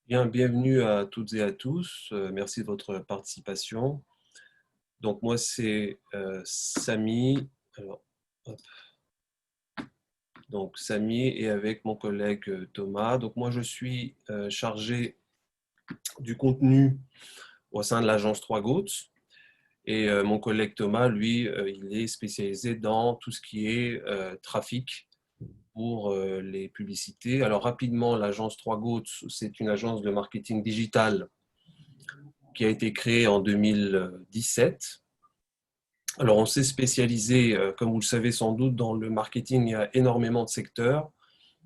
Bien, bienvenue à toutes et à tous. Merci de votre participation. Donc moi c'est Samy. Alors, hop. Donc Samy et avec mon collègue Thomas. Donc moi je suis chargé du contenu au sein de l'agence 3 Goats et mon collègue Thomas, lui, il est spécialisé dans tout ce qui est trafic pour les publicités. Alors rapidement, l'agence 3 Goats, c'est une agence de marketing digital qui a été créée en 2017. Alors, on s'est spécialisé, comme vous le savez sans doute, dans le marketing. Il y a énormément de secteurs.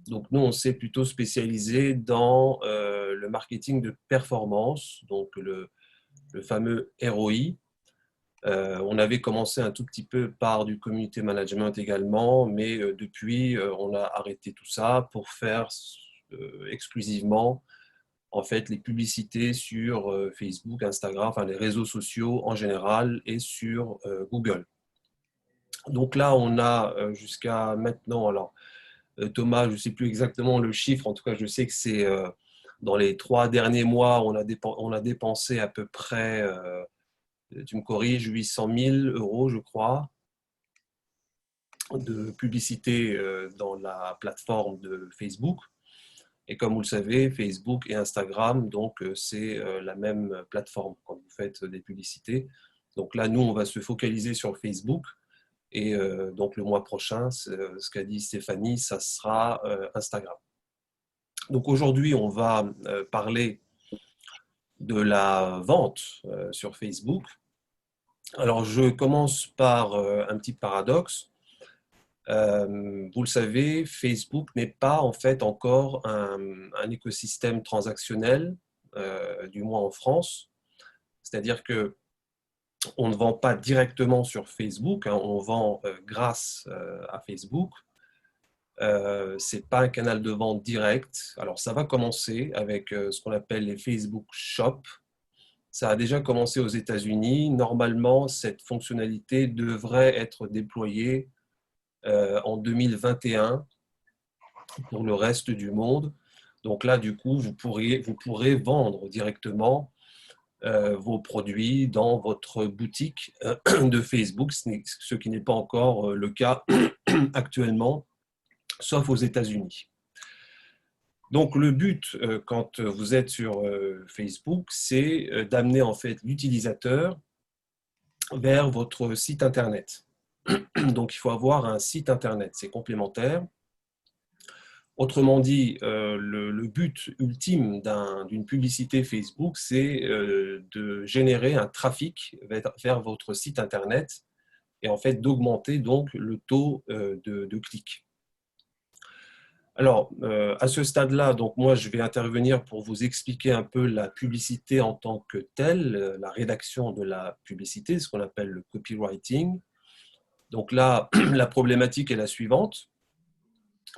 Donc, nous, on s'est plutôt spécialisé dans le marketing de performance, donc le fameux ROI. On avait commencé un tout petit peu par du community management également, mais depuis, on a arrêté tout ça pour faire exclusivement en fait les publicités sur Facebook, Instagram, enfin les réseaux sociaux en général et sur Google. Donc là, on a jusqu'à maintenant, alors Thomas, je ne sais plus exactement le chiffre, en tout cas je sais que c'est dans les 3 derniers mois, on a dépensé à peu près, tu me corriges, 800 000 euros, je crois, de publicité dans la plateforme de Facebook. Et comme vous le savez, Facebook et Instagram, donc c'est la même plateforme quand vous faites des publicités. Donc là, nous, on va se focaliser sur Facebook. Et donc le mois prochain, ce qu'a dit Stéphanie, ça sera Instagram. Donc aujourd'hui, on va parler de la vente sur Facebook. Alors je commence par un petit paradoxe. Vous le savez, Facebook n'est pas en fait encore un écosystème transactionnel, du moins en France. C'est-à-dire que on ne vend pas directement sur Facebook, hein, on vend grâce à Facebook. C'est pas un canal de vente direct. Alors ça va commencer avec ce qu'on appelle les Facebook Shops. Ça a déjà commencé aux États-Unis. Normalement, cette fonctionnalité devrait être déployée en 2021 pour le reste du monde. Donc là, du coup, vous pourrez vendre directement vos produits dans votre boutique de Facebook, ce qui n'est pas encore le cas actuellement, sauf aux États-Unis. Donc le but, quand vous êtes sur Facebook, c'est d'amener en fait l'utilisateur vers votre site internet. Donc il faut avoir un site internet, c'est complémentaire. Autrement dit, le but ultime d'une publicité Facebook, c'est de générer un trafic vers votre site internet et en fait d'augmenter donc le taux de clics. Alors, à ce stade-là, donc moi, je vais intervenir pour vous expliquer un peu la publicité en tant que telle, la rédaction de la publicité, ce qu'on appelle le copywriting. Donc là, la problématique est la suivante.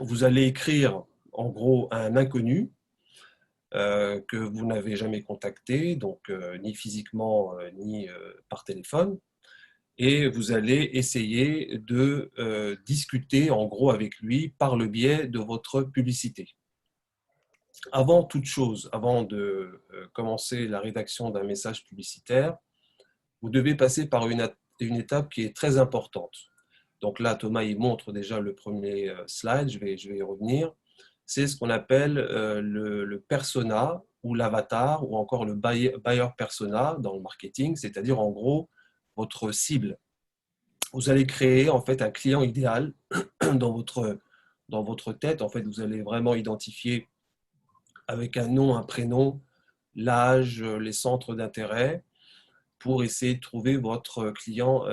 Vous allez écrire, en gros, à un inconnu que vous n'avez jamais contacté, donc ni physiquement ni par téléphone. Et vous allez essayer de discuter, en gros, avec lui par le biais de votre publicité. Avant toute chose, avant de commencer la rédaction d'un message publicitaire, vous devez passer par une étape qui est très importante. Donc là, Thomas, il montre déjà le premier slide, je vais y revenir. C'est ce qu'on appelle le persona ou l'avatar ou encore le buyer persona dans le marketing, c'est-à-dire en gros votre cible. Vous allez créer en fait un client idéal dans votre tête. En fait, vous allez vraiment identifier avec un nom, un prénom, l'âge, les centres d'intérêt pour essayer de trouver votre client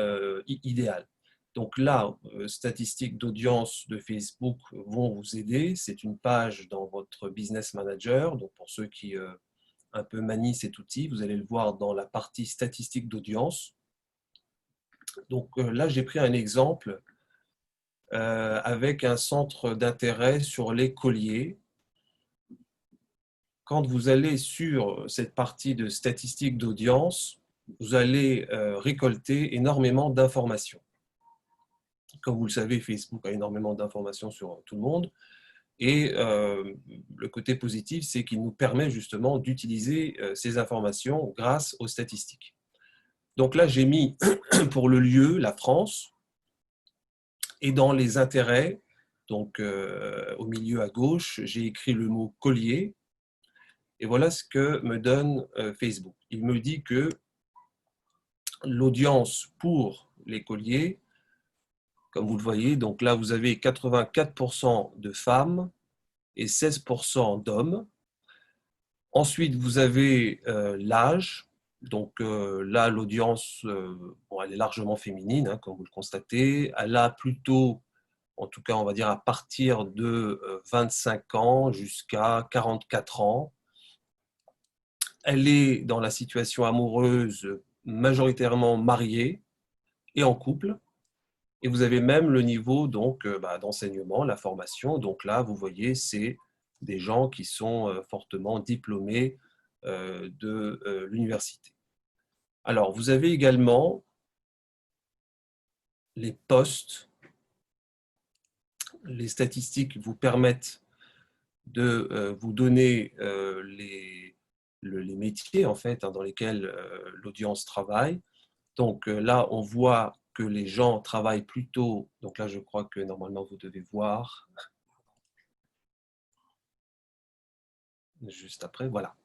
idéal. Donc là, statistiques d'audience de Facebook vont vous aider. C'est une page dans votre Business Manager. Donc pour ceux qui un peu manient cet outil, vous allez le voir dans la partie statistiques d'audience. Donc là, j'ai pris un exemple avec un centre d'intérêt sur les colliers. Quand vous allez sur cette partie de statistiques d'audience, vous allez récolter énormément d'informations. Comme vous le savez, Facebook a énormément d'informations sur tout le monde. Et le côté positif, c'est qu'il nous permet justement d'utiliser ces informations grâce aux statistiques. Donc là, j'ai mis pour le lieu la France, et dans les intérêts, donc au milieu à gauche, j'ai écrit le mot collier, et voilà ce que me donne Facebook. Il me dit que l'audience pour les colliers, comme vous le voyez, donc là vous avez 84% de femmes et 16% d'hommes. Ensuite, vous avez l'âge. Donc là, l'audience, bon, elle est largement féminine, hein, comme vous le constatez. Elle a plutôt, en tout cas, on va dire à partir de 25 ans jusqu'à 44 ans. Elle est dans la situation amoureuse majoritairement mariée et en couple. Et vous avez même le niveau donc d'enseignement, la formation. Donc là, vous voyez, c'est des gens qui sont fortement diplômés de l'université. Alors, vous avez également les postes. Les statistiques vous permettent de vous donner les métiers en fait, hein, dans lesquels l'audience travaille. Donc là, on voit que les gens travaillent plutôt, donc là je crois que normalement vous devez voir, juste après, voilà.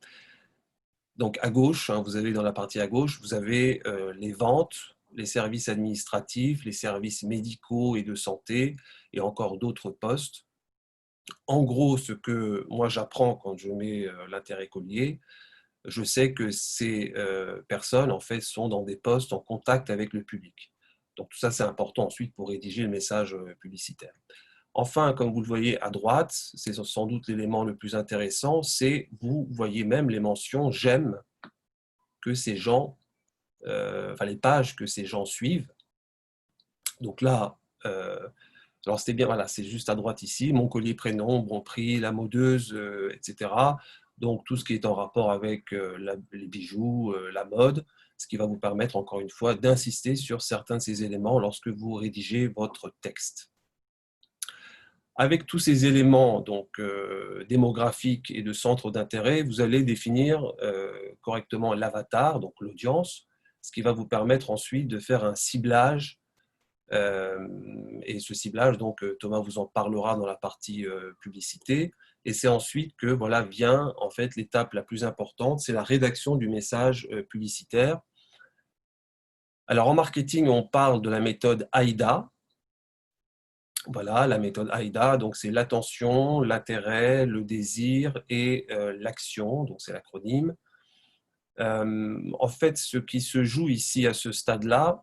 Donc à gauche, hein, vous avez dans la partie à gauche, vous avez les ventes, les services administratifs, les services médicaux et de santé, et encore d'autres postes. En gros, ce que moi j'apprends quand je mets l'intérêt collier, je sais que ces personnes en fait sont dans des postes en contact avec le public. Donc tout ça c'est important ensuite pour rédiger le message publicitaire. Enfin, comme vous le voyez à droite, c'est sans doute l'élément le plus intéressant, c'est vous voyez même les mentions j'aime que ces gens, enfin les pages que ces gens suivent. Donc là, alors c'était bien, voilà, c'est juste à droite ici, mon collier prénom, bon prix, la modeuse, etc. Donc tout ce qui est en rapport avec les bijoux, la mode, ce qui va vous permettre encore une fois d'insister sur certains de ces éléments lorsque vous rédigez votre texte. Avec tous ces éléments donc, démographiques et de centre d'intérêt, vous allez définir correctement l'avatar, donc l'audience, ce qui va vous permettre ensuite de faire un ciblage. Et ce ciblage, donc Thomas vous en parlera dans la partie publicité. Et c'est ensuite que voilà, vient en fait l'étape la plus importante, c'est la rédaction du message publicitaire. Alors en marketing, on parle de la méthode AIDA. Voilà, la méthode AIDA, donc c'est l'attention, l'intérêt, le désir et l'action, donc c'est l'acronyme. En fait, ce qui se joue ici à ce stade-là,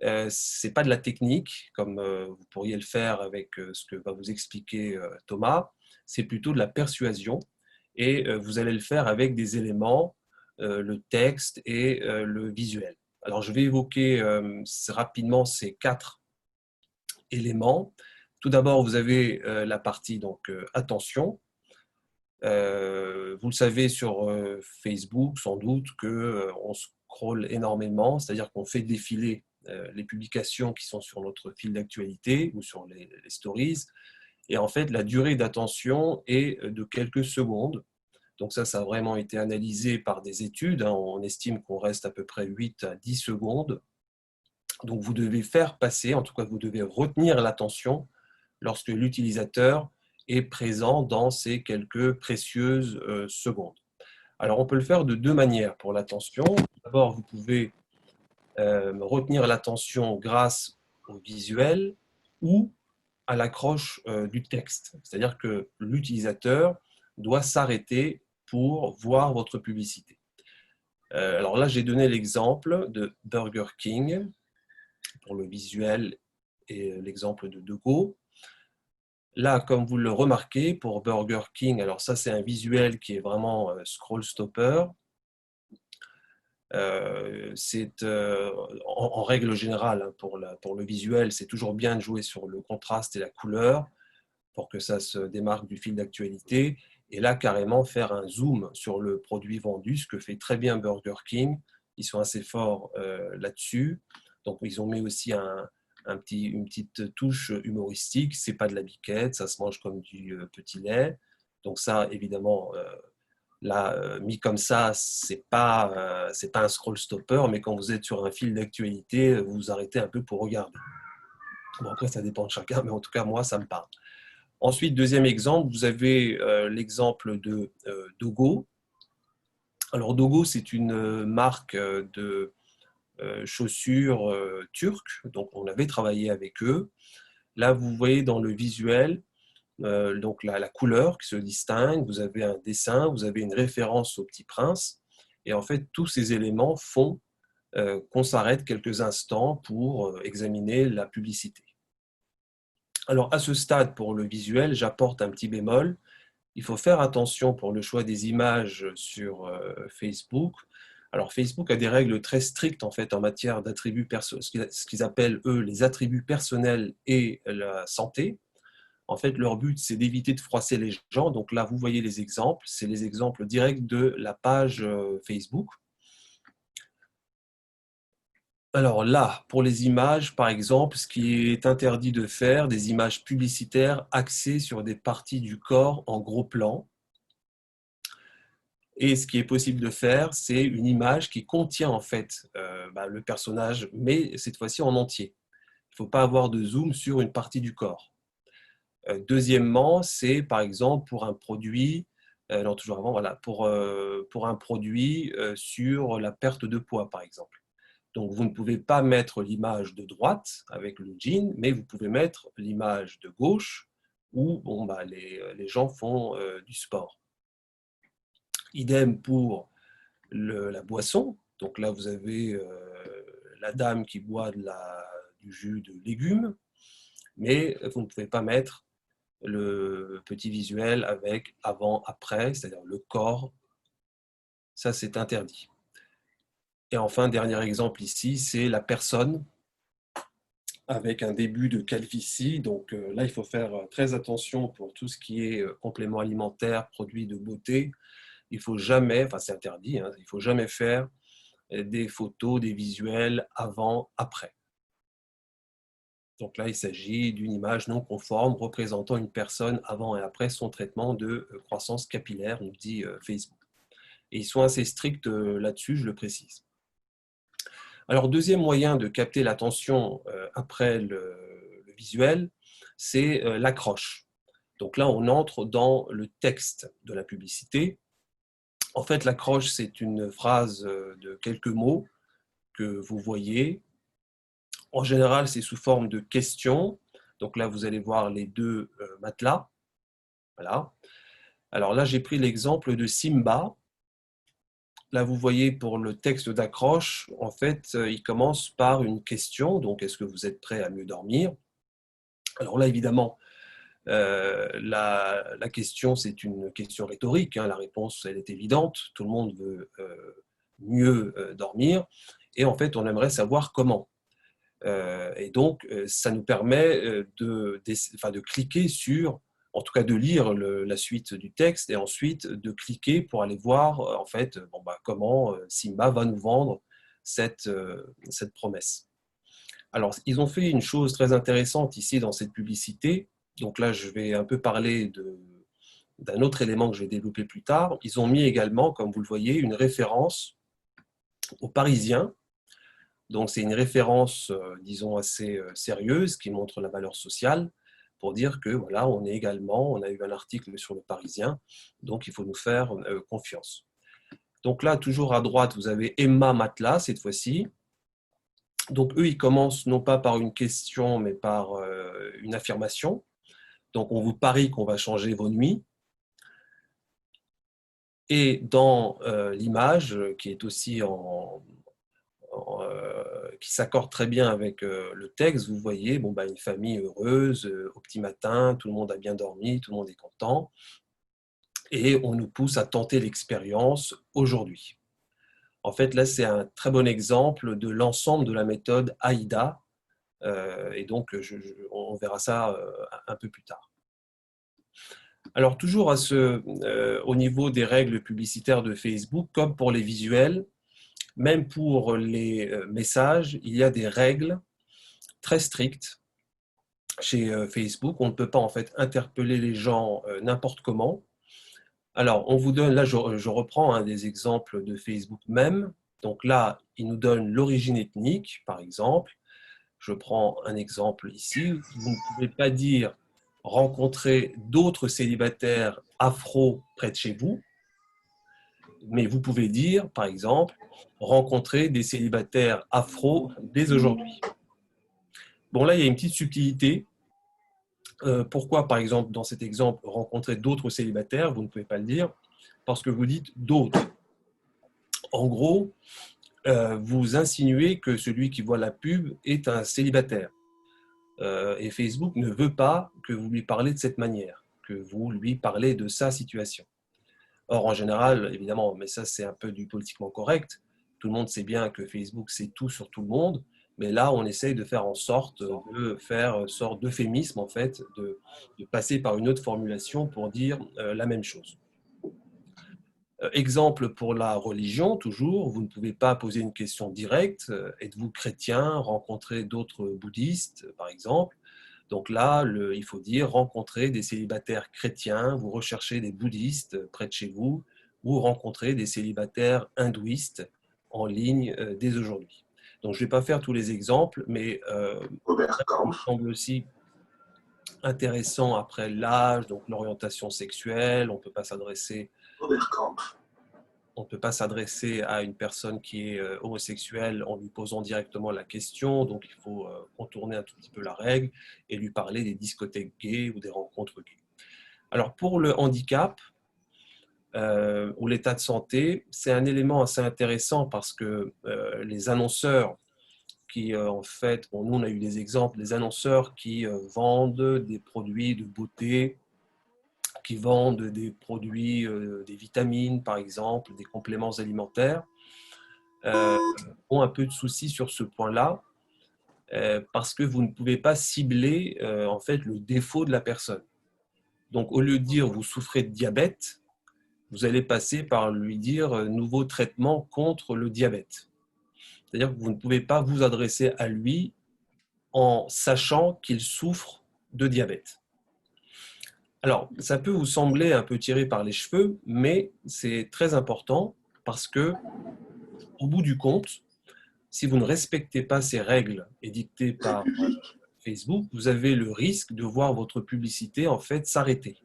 ce n'est pas de la technique, comme vous pourriez le faire avec ce que va vous expliquer Thomas, c'est plutôt de la persuasion, et vous allez le faire avec des éléments, le texte et le visuel. Alors je vais évoquer rapidement ces 4 éléments. Tout d'abord, vous avez la partie donc attention. Vous le savez sur Facebook, sans doute, qu'on scrolle énormément, c'est-à-dire qu'on fait défiler les publications qui sont sur notre fil d'actualité ou sur les stories. Et en fait, la durée d'attention est de quelques secondes. Donc ça a vraiment été analysé par des études, hein. On estime qu'on reste à peu près 8 à 10 secondes. Donc vous devez faire passer, en tout cas vous devez retenir l'attention lorsque l'utilisateur est présent dans ces quelques précieuses secondes. Alors on peut le faire de 2 manières pour l'attention. D'abord, vous pouvez retenir l'attention grâce au visuel ou à l'accroche du texte. C'est-à-dire que l'utilisateur doit s'arrêter pour voir votre publicité. Alors là, j'ai donné l'exemple de Burger King pour le visuel et l'exemple de Go. Là, comme vous le remarquez, pour Burger King, alors ça c'est un visuel qui est vraiment scroll stopper. C'est en règle générale, hein, pour le visuel, c'est toujours bien de jouer sur le contraste et la couleur pour que ça se démarque du fil d'actualité. Et là, carrément, faire un zoom sur le produit vendu, ce que fait très bien Burger King. Ils sont assez forts là-dessus. Donc, ils ont mis aussi un une petite touche humoristique. C'est pas de la biquette, ça se mange comme du petit lait. Donc ça, évidemment, là, mis comme ça, c'est pas un scroll stopper, mais quand vous êtes sur un fil d'actualité, vous vous arrêtez un peu pour regarder. Bon, après, ça dépend de chacun, mais en tout cas, moi, ça me parle. Ensuite, deuxième exemple, vous avez l'exemple de Dogo. Alors, Dogo, c'est une marque de chaussures turques, donc on avait travaillé avec eux. Là, vous voyez dans le visuel, donc la couleur qui se distingue, vous avez un dessin, vous avez une référence au Petit Prince, et en fait, tous ces éléments font qu'on s'arrête quelques instants pour examiner la publicité. Alors, à ce stade, pour le visuel, j'apporte un petit bémol. Il faut faire attention pour le choix des images sur Facebook. Alors, Facebook a des règles très strictes en fait en matière d'attributs personnels, ce qu'ils appellent eux les attributs personnels et la santé. En fait, leur but, c'est d'éviter de froisser les gens. Donc là, vous voyez les exemples. C'est les exemples directs de la page Facebook. Alors là, pour les images, par exemple, ce qui est interdit de faire, des images publicitaires axées sur des parties du corps en gros plan. Et ce qui est possible de faire, c'est une image qui contient en fait le personnage, mais cette fois-ci en entier. Il ne faut pas avoir de zoom sur une partie du corps. Deuxièmement, c'est par exemple pour un produit, non toujours avant, voilà, pour un produit sur la perte de poids par exemple. Donc vous ne pouvez pas mettre l'image de droite avec le jean, mais vous pouvez mettre l'image de gauche où bon, les gens font du sport. Idem pour la boisson. Donc là, vous avez la dame qui boit du jus de légumes, mais vous ne pouvez pas mettre le petit visuel avec avant, après, c'est-à-dire le corps. Ça, c'est interdit. Et enfin, dernier exemple ici, c'est la personne avec un début de calvitie. Donc là, il faut faire très attention pour tout ce qui est complément alimentaire, produits de beauté. Il faut jamais, enfin c'est interdit, hein, il faut jamais faire des photos, des visuels avant, après. Donc là, il s'agit d'une image non conforme représentant une personne avant et après son traitement de croissance capillaire, nous dit Facebook. Et ils sont assez stricts là-dessus, je le précise. Alors, deuxième moyen de capter l'attention après le visuel, c'est l'accroche. Donc là, on entre dans le texte de la publicité. En fait, l'accroche, c'est une phrase de quelques mots que vous voyez. En général, c'est sous forme de questions. Donc là, vous allez voir les deux matelas. Voilà. Alors là, j'ai pris l'exemple de Simba. Là, vous voyez pour le texte d'accroche, en fait, il commence par une question. Donc, est-ce que vous êtes prêt à mieux dormir? Alors là, évidemment, la question, c'est une question rhétorique. Hein. La réponse, elle est évidente. Tout le monde veut mieux dormir. Et en fait, on aimerait savoir comment. Et donc, ça nous permet de cliquer sur, en tout cas de lire la suite du texte et ensuite de cliquer pour aller voir en fait comment Simba va nous vendre cette promesse. Alors, ils ont fait une chose très intéressante ici dans cette publicité. Donc là, je vais un peu parler d'un autre élément que je vais développer plus tard. Ils ont mis également, comme vous le voyez, une référence aux Parisiens. Donc c'est une référence, disons, assez sérieuse qui montre la valeur sociale pour dire que voilà, on a eu un article sur le Parisien, donc il faut nous faire confiance. Donc là, toujours à droite, vous avez Emma Matelas cette fois-ci. Donc eux, ils commencent non pas par une question, mais par une affirmation. Donc on vous parie qu'on va changer vos nuits. Et dans l'image, qui est aussi qui s'accorde très bien avec le texte, vous voyez une famille heureuse, au petit matin, tout le monde a bien dormi, tout le monde est content, et on nous pousse à tenter l'expérience aujourd'hui. En fait, là, c'est un très bon exemple de l'ensemble de la méthode AIDA, et donc on verra ça un peu plus tard. Alors, toujours au niveau des règles publicitaires de Facebook, comme pour les visuels, même pour les messages, il y a des règles très strictes chez Facebook. On ne peut pas en fait interpeller les gens n'importe comment. Alors, on vous donne, là je reprends des exemples de Facebook même. Donc là, il nous donne l'origine ethnique, par exemple. Je prends un exemple ici. Vous ne pouvez pas dire rencontrer d'autres célibataires afro près de chez vous, mais vous pouvez dire, par exemple, rencontrer des célibataires afro dès aujourd'hui. Bon, là, il y a une petite subtilité. Pourquoi, par exemple, dans cet exemple, rencontrer d'autres célibataires, vous ne pouvez pas le dire, parce que vous dites d'autres. En gros, vous insinuez que celui qui voit la pub est un célibataire. Et Facebook ne veut pas que vous lui parlez de cette manière, que vous lui parlez de sa situation. Or, en général, évidemment, mais ça c'est un peu du politiquement correct, tout le monde sait bien que Facebook c'est tout sur tout le monde, mais là on essaye de faire en sorte de faire une sorte d'euphémisme en fait, de passer par une autre formulation pour dire la même chose. Exemple pour la religion, toujours, vous ne pouvez pas poser une question directe, êtes-vous chrétien, rencontrer d'autres bouddhistes par exemple. Donc là, il faut dire rencontrer des célibataires chrétiens, vous recherchez des bouddhistes près de chez vous, ou rencontrer des célibataires hindouistes en ligne dès aujourd'hui. Donc je ne vais pas faire tous les exemples, mais il me semble aussi intéressant après l'âge, donc l'orientation sexuelle, on ne peut pas s'adresser à une personne qui est homosexuelle en lui posant directement la question, donc il faut contourner un tout petit peu la règle et lui parler des discothèques gays ou des rencontres gays. Alors pour le handicap ou l'état de santé, c'est un élément assez intéressant parce que les annonceurs qui en fait, bon, nous on a eu des exemples, des annonceurs qui vendent des produits de beauté, qui vendent des produits, des vitamines par exemple, des compléments alimentaires, ont un peu de soucis sur ce point-là, parce que vous ne pouvez pas cibler en fait le défaut de la personne. Donc au lieu de dire vous souffrez de diabète, vous allez passer par lui dire nouveau traitement contre le diabète. C'est-à-dire que vous ne pouvez pas vous adresser à lui en sachant qu'il souffre de diabète. Alors, ça peut vous sembler un peu tiré par les cheveux, mais c'est très important parce que, au bout du compte, si vous ne respectez pas ces règles édictées par Facebook, vous avez le risque de voir votre publicité en fait s'arrêter.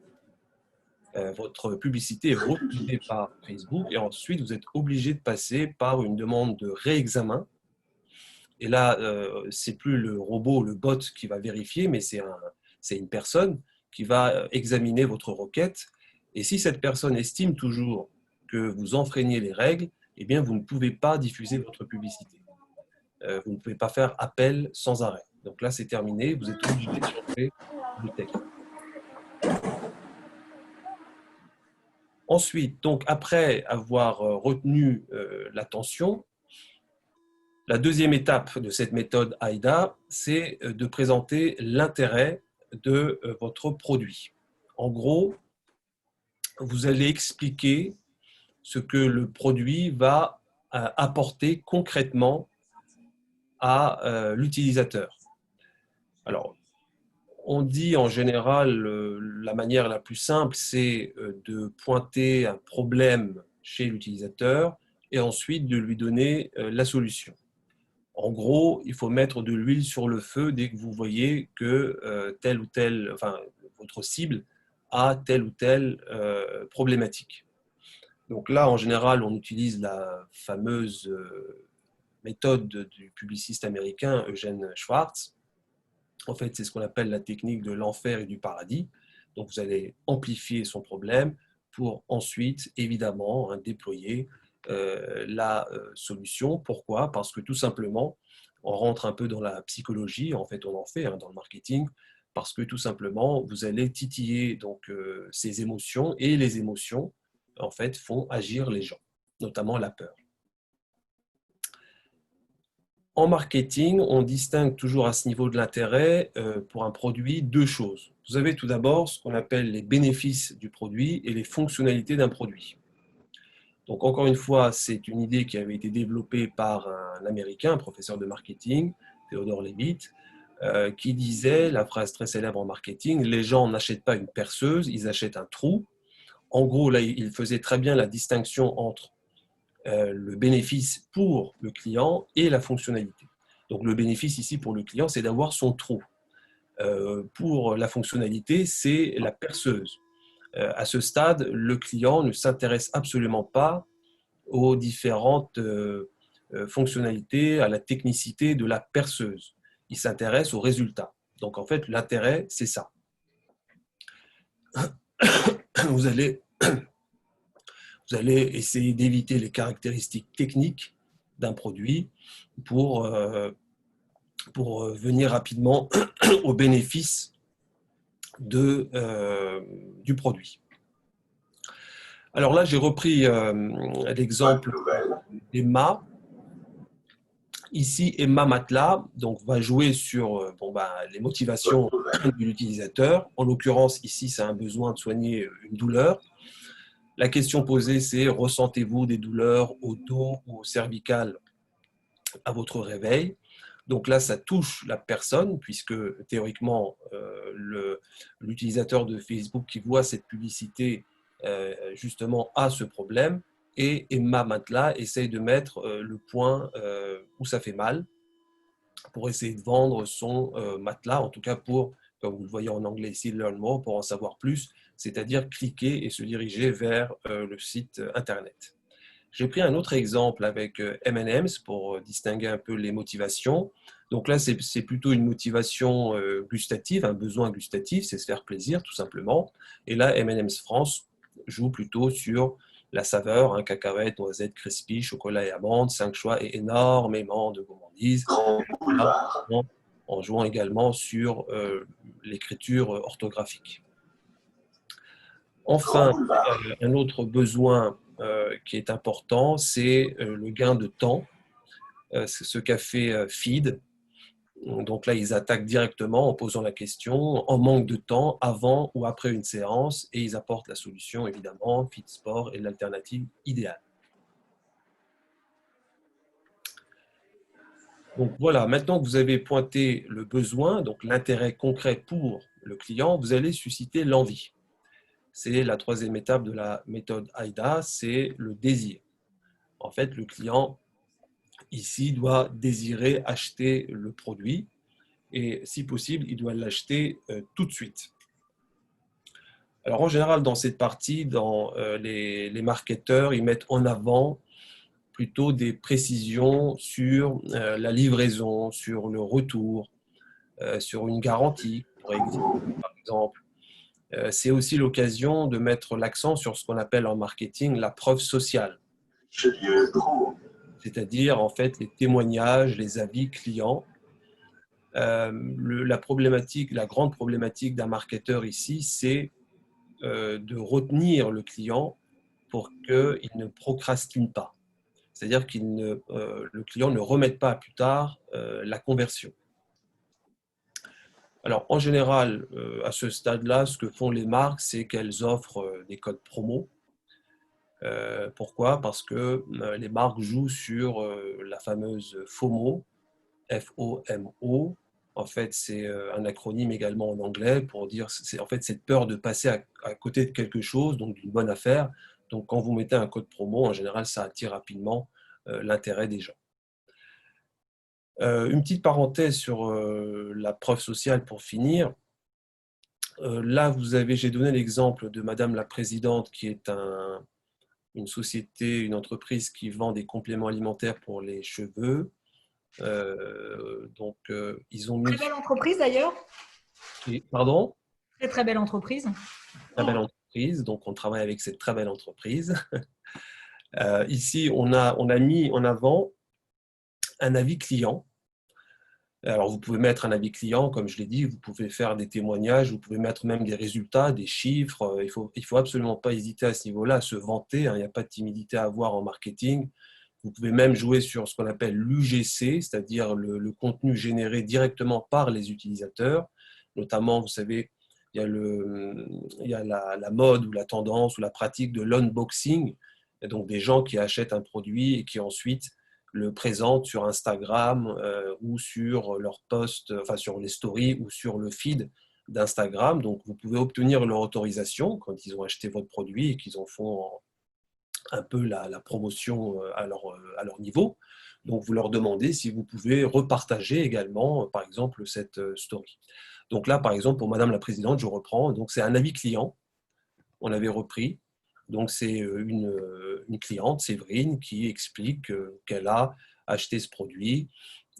Votre publicité est refusée par Facebook et ensuite vous êtes obligé de passer par une demande de réexamen. Et là, c'est plus le robot, le bot qui va vérifier, mais c'est une personne qui va examiner votre requête. Et si cette personne estime toujours que vous enfreignez les règles, eh bien, vous ne pouvez pas diffuser votre publicité. Vous ne pouvez pas faire appel sans arrêt. Donc là, c'est terminé, vous êtes obligé de changer le texte. Ensuite, donc après avoir retenu l'attention, la deuxième étape de cette méthode AIDA, c'est de présenter l'intérêt de votre produit. En gros, vous allez expliquer ce que le produit va apporter concrètement à l'utilisateur. Alors, on dit en général, la manière la plus simple, c'est de pointer un problème chez l'utilisateur et ensuite de lui donner la solution. En gros, il faut mettre de l'huile sur le feu dès que vous voyez que telle ou telle, enfin, votre cible a telle ou telle problématique. Donc là, en général, on utilise la fameuse méthode du publiciste américain Eugene Schwartz. En fait, c'est ce qu'on appelle la technique de l'enfer et du paradis. Donc, vous allez amplifier son problème pour ensuite, évidemment, déployer la solution. Pourquoi? Parce que tout simplement, on rentre un peu dans la psychologie, en fait, on en fait dans le marketing, parce que tout simplement, vous allez titiller donc ces émotions et les émotions, en fait, font agir les gens, notamment la peur. En marketing, on distingue toujours à ce niveau de l'intérêt pour un produit deux choses. Vous avez tout d'abord ce qu'on appelle les bénéfices du produit et les fonctionnalités d'un produit. Donc encore une fois, c'est une idée qui avait été développée par un Américain, un professeur de marketing, Theodore Levitt. qui disait la phrase très célèbre en marketing: les gens n'achètent pas une perceuse, ils achètent un trou. En gros, là, il faisait très bien la distinction entre le bénéfice pour le client et la fonctionnalité. Donc le bénéfice ici pour le client, c'est d'avoir son trou. Pour la fonctionnalité, c'est la perceuse. À ce stade, le client ne s'intéresse absolument pas aux différentes fonctionnalités, à la technicité de la perceuse. Il s'intéresse aux résultats. Donc en fait, l'intérêt, c'est ça. Vous allez, vous allez essayer d'éviter les caractéristiques techniques d'un produit pour, venir rapidement au bénéfice du produit. Alors là, j'ai repris l'exemple d'Emma. Ici, Emma Matelas donc, va jouer sur les motivations de l'utilisateur. En l'occurrence, ici, c'est un besoin de soigner une douleur. La question posée, c'est: ressentez-vous des douleurs au dos ou au cervical à votre réveil? Donc là, ça touche la personne, puisque théoriquement, l'utilisateur de Facebook qui voit cette publicité justement a ce problème, et Emma Matelas essaye de mettre le point où ça fait mal pour essayer de vendre son matelas, en tout cas pour, comme vous le voyez en anglais ici, learn more, pour en savoir plus, c'est-à-dire cliquer et se diriger vers le site internet. J'ai pris un autre exemple avec M&M's pour distinguer un peu les motivations. Donc là, c'est plutôt une motivation gustative, un besoin gustatif, c'est se faire plaisir tout simplement. Et là, M&M's France joue plutôt sur la saveur, cacahuètes, noisettes, crispy, chocolat et amandes, 5 choix et énormément de gourmandise. En jouant également sur l'écriture orthographique. Enfin, un autre besoin qui est important, c'est le gain de temps. C'est ce qu'a fait Feed. Donc là, ils attaquent directement en posant la question: en manque de temps, avant ou après une séance, et ils apportent la solution, évidemment. Feed Sport est l'alternative idéale. Donc voilà, maintenant que vous avez pointé le besoin, donc l'intérêt concret pour le client, vous allez susciter l'envie. C'est la troisième étape de la méthode AIDA, c'est le désir. En fait, le client, ici, doit désirer acheter le produit et, si possible, il doit l'acheter tout de suite. Alors, en général, dans cette partie, les marketeurs, ils mettent en avant plutôt des précisions sur la livraison, sur le retour, sur une garantie, par exemple. C'est aussi l'occasion de mettre l'accent sur ce qu'on appelle en marketing la preuve sociale. C'est-à-dire, en fait, les témoignages, les avis clients. La grande problématique d'un marketeur ici, c'est de retenir le client pour qu'il ne procrastine pas. C'est-à-dire que le client ne remette pas à plus tard la conversion. Alors, en général, à ce stade-là, ce que font les marques, c'est qu'elles offrent des codes promo. Pourquoi? Parce que les marques jouent sur la fameuse FOMO, F-O-M-O. En fait, c'est un acronyme également en anglais pour dire, c'est en fait cette peur de passer à côté de quelque chose, donc d'une bonne affaire. Donc, quand vous mettez un code promo, en général, ça attire rapidement l'intérêt des gens. Une petite parenthèse sur la preuve sociale pour finir. Là, j'ai donné l'exemple de Madame la Présidente, qui est une société, une entreprise qui vend des compléments alimentaires pour les cheveux. Ils ont mis... Très belle entreprise d'ailleurs. Pardon? Très très belle entreprise. Très belle entreprise, donc on travaille avec cette très belle entreprise. Ici, on a mis en avant un avis client. Alors, vous pouvez mettre un avis client, comme je l'ai dit, vous pouvez faire des témoignages, vous pouvez mettre même des résultats, des chiffres. Il faut absolument pas hésiter à ce niveau-là, à se vanter. Il n'y a pas de timidité à avoir en marketing. Vous pouvez même jouer sur ce qu'on appelle l'UGC, c'est-à-dire le contenu généré directement par les utilisateurs. Notamment, vous savez, il y a la mode ou la tendance ou la pratique de l'unboxing, donc des gens qui achètent un produit et qui ensuite le présentent sur Instagram ou sur leurs posts, enfin sur les stories ou sur le feed d'Instagram. Donc, vous pouvez obtenir leur autorisation quand ils ont acheté votre produit et qu'ils en font un peu la promotion à leur niveau. Donc, vous leur demandez si vous pouvez repartager également, par exemple, cette story. Donc là, par exemple, pour Madame la Présidente, je reprends. Donc, c'est un avis client. On avait repris. Donc, c'est une cliente, Séverine, qui explique qu'elle a acheté ce produit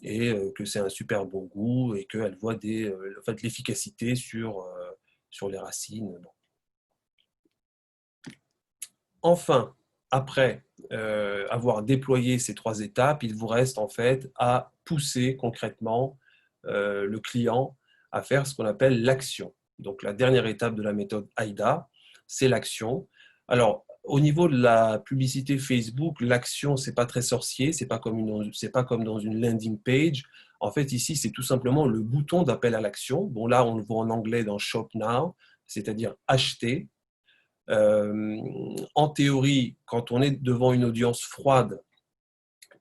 et que c'est un super bon goût et qu'elle voit en fait, l'efficacité sur les racines. Bon. Enfin, après avoir déployé ces 3 étapes, il vous reste en fait à pousser concrètement le client à faire ce qu'on appelle l'action. Donc la dernière étape de la méthode AIDA, c'est l'action. Alors, au niveau de la publicité Facebook, l'action, c'est pas très sorcier, c'est pas comme dans une landing page. En fait, ici, c'est tout simplement le bouton d'appel à l'action. Bon, là, on le voit en anglais dans Shop Now, c'est-à-dire acheter. En théorie, quand on est devant une audience froide,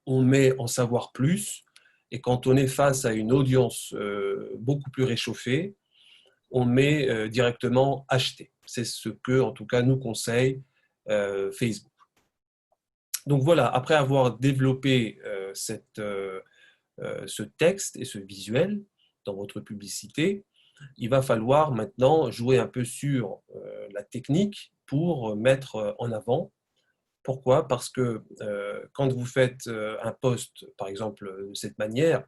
on met en savoir plus. Et quand on est face à une audience beaucoup plus réchauffée, on met directement acheter. C'est ce que, en tout cas, nous conseille Facebook. Donc voilà, après avoir développé ce texte et ce visuel dans votre publicité, il va falloir maintenant jouer un peu sur la technique pour mettre en avant. Pourquoi? Parce que quand vous faites un post, par exemple, de cette manière,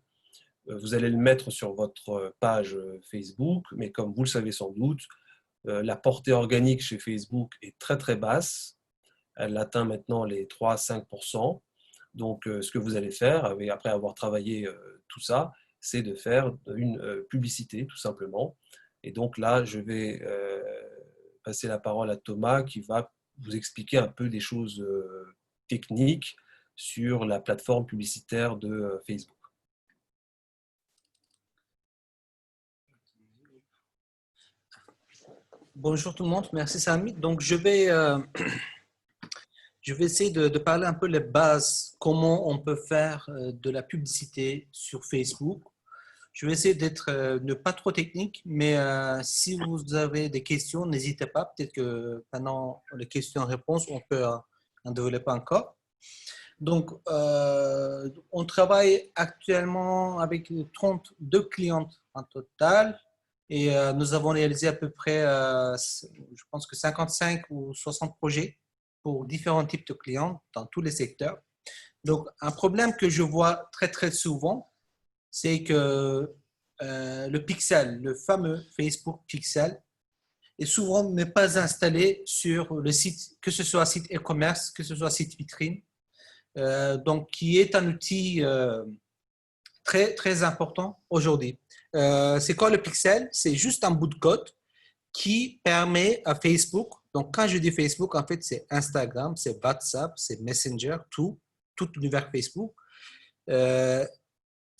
vous allez le mettre sur votre page Facebook, mais comme vous le savez sans doute, la portée organique chez Facebook est très très basse. Elle atteint maintenant les 3 à 5%. Donc, ce que vous allez faire, après avoir travaillé tout ça, c'est de faire une publicité, tout simplement. Et donc là, je vais passer la parole à Thomas qui va vous expliquer un peu des choses techniques sur la plateforme publicitaire de Facebook. Bonjour tout le monde, merci Samy. Donc je vais essayer de parler un peu les bases, comment on peut faire de la publicité sur Facebook. Je vais essayer d'être ne pas trop technique, mais si vous avez des questions, n'hésitez pas. Peut-être que pendant les questions-réponses, on peut en développer encore. Donc, on travaille actuellement avec 32 clientes en total et nous avons réalisé à peu près, je pense que 55 ou 60 projets pour différents types de clients dans tous les secteurs. Donc, un problème que je vois très, très souvent, c'est que le pixel, le fameux Facebook Pixel, est souvent n'est pas installé sur le site, que ce soit site e-commerce, que ce soit site vitrine. Donc, qui est un outil très, très important aujourd'hui. C'est quoi le pixel? C'est juste un bout de code qui permet à Facebook, donc quand je dis Facebook, en fait, c'est Instagram, c'est WhatsApp, c'est Messenger, tout l'univers Facebook,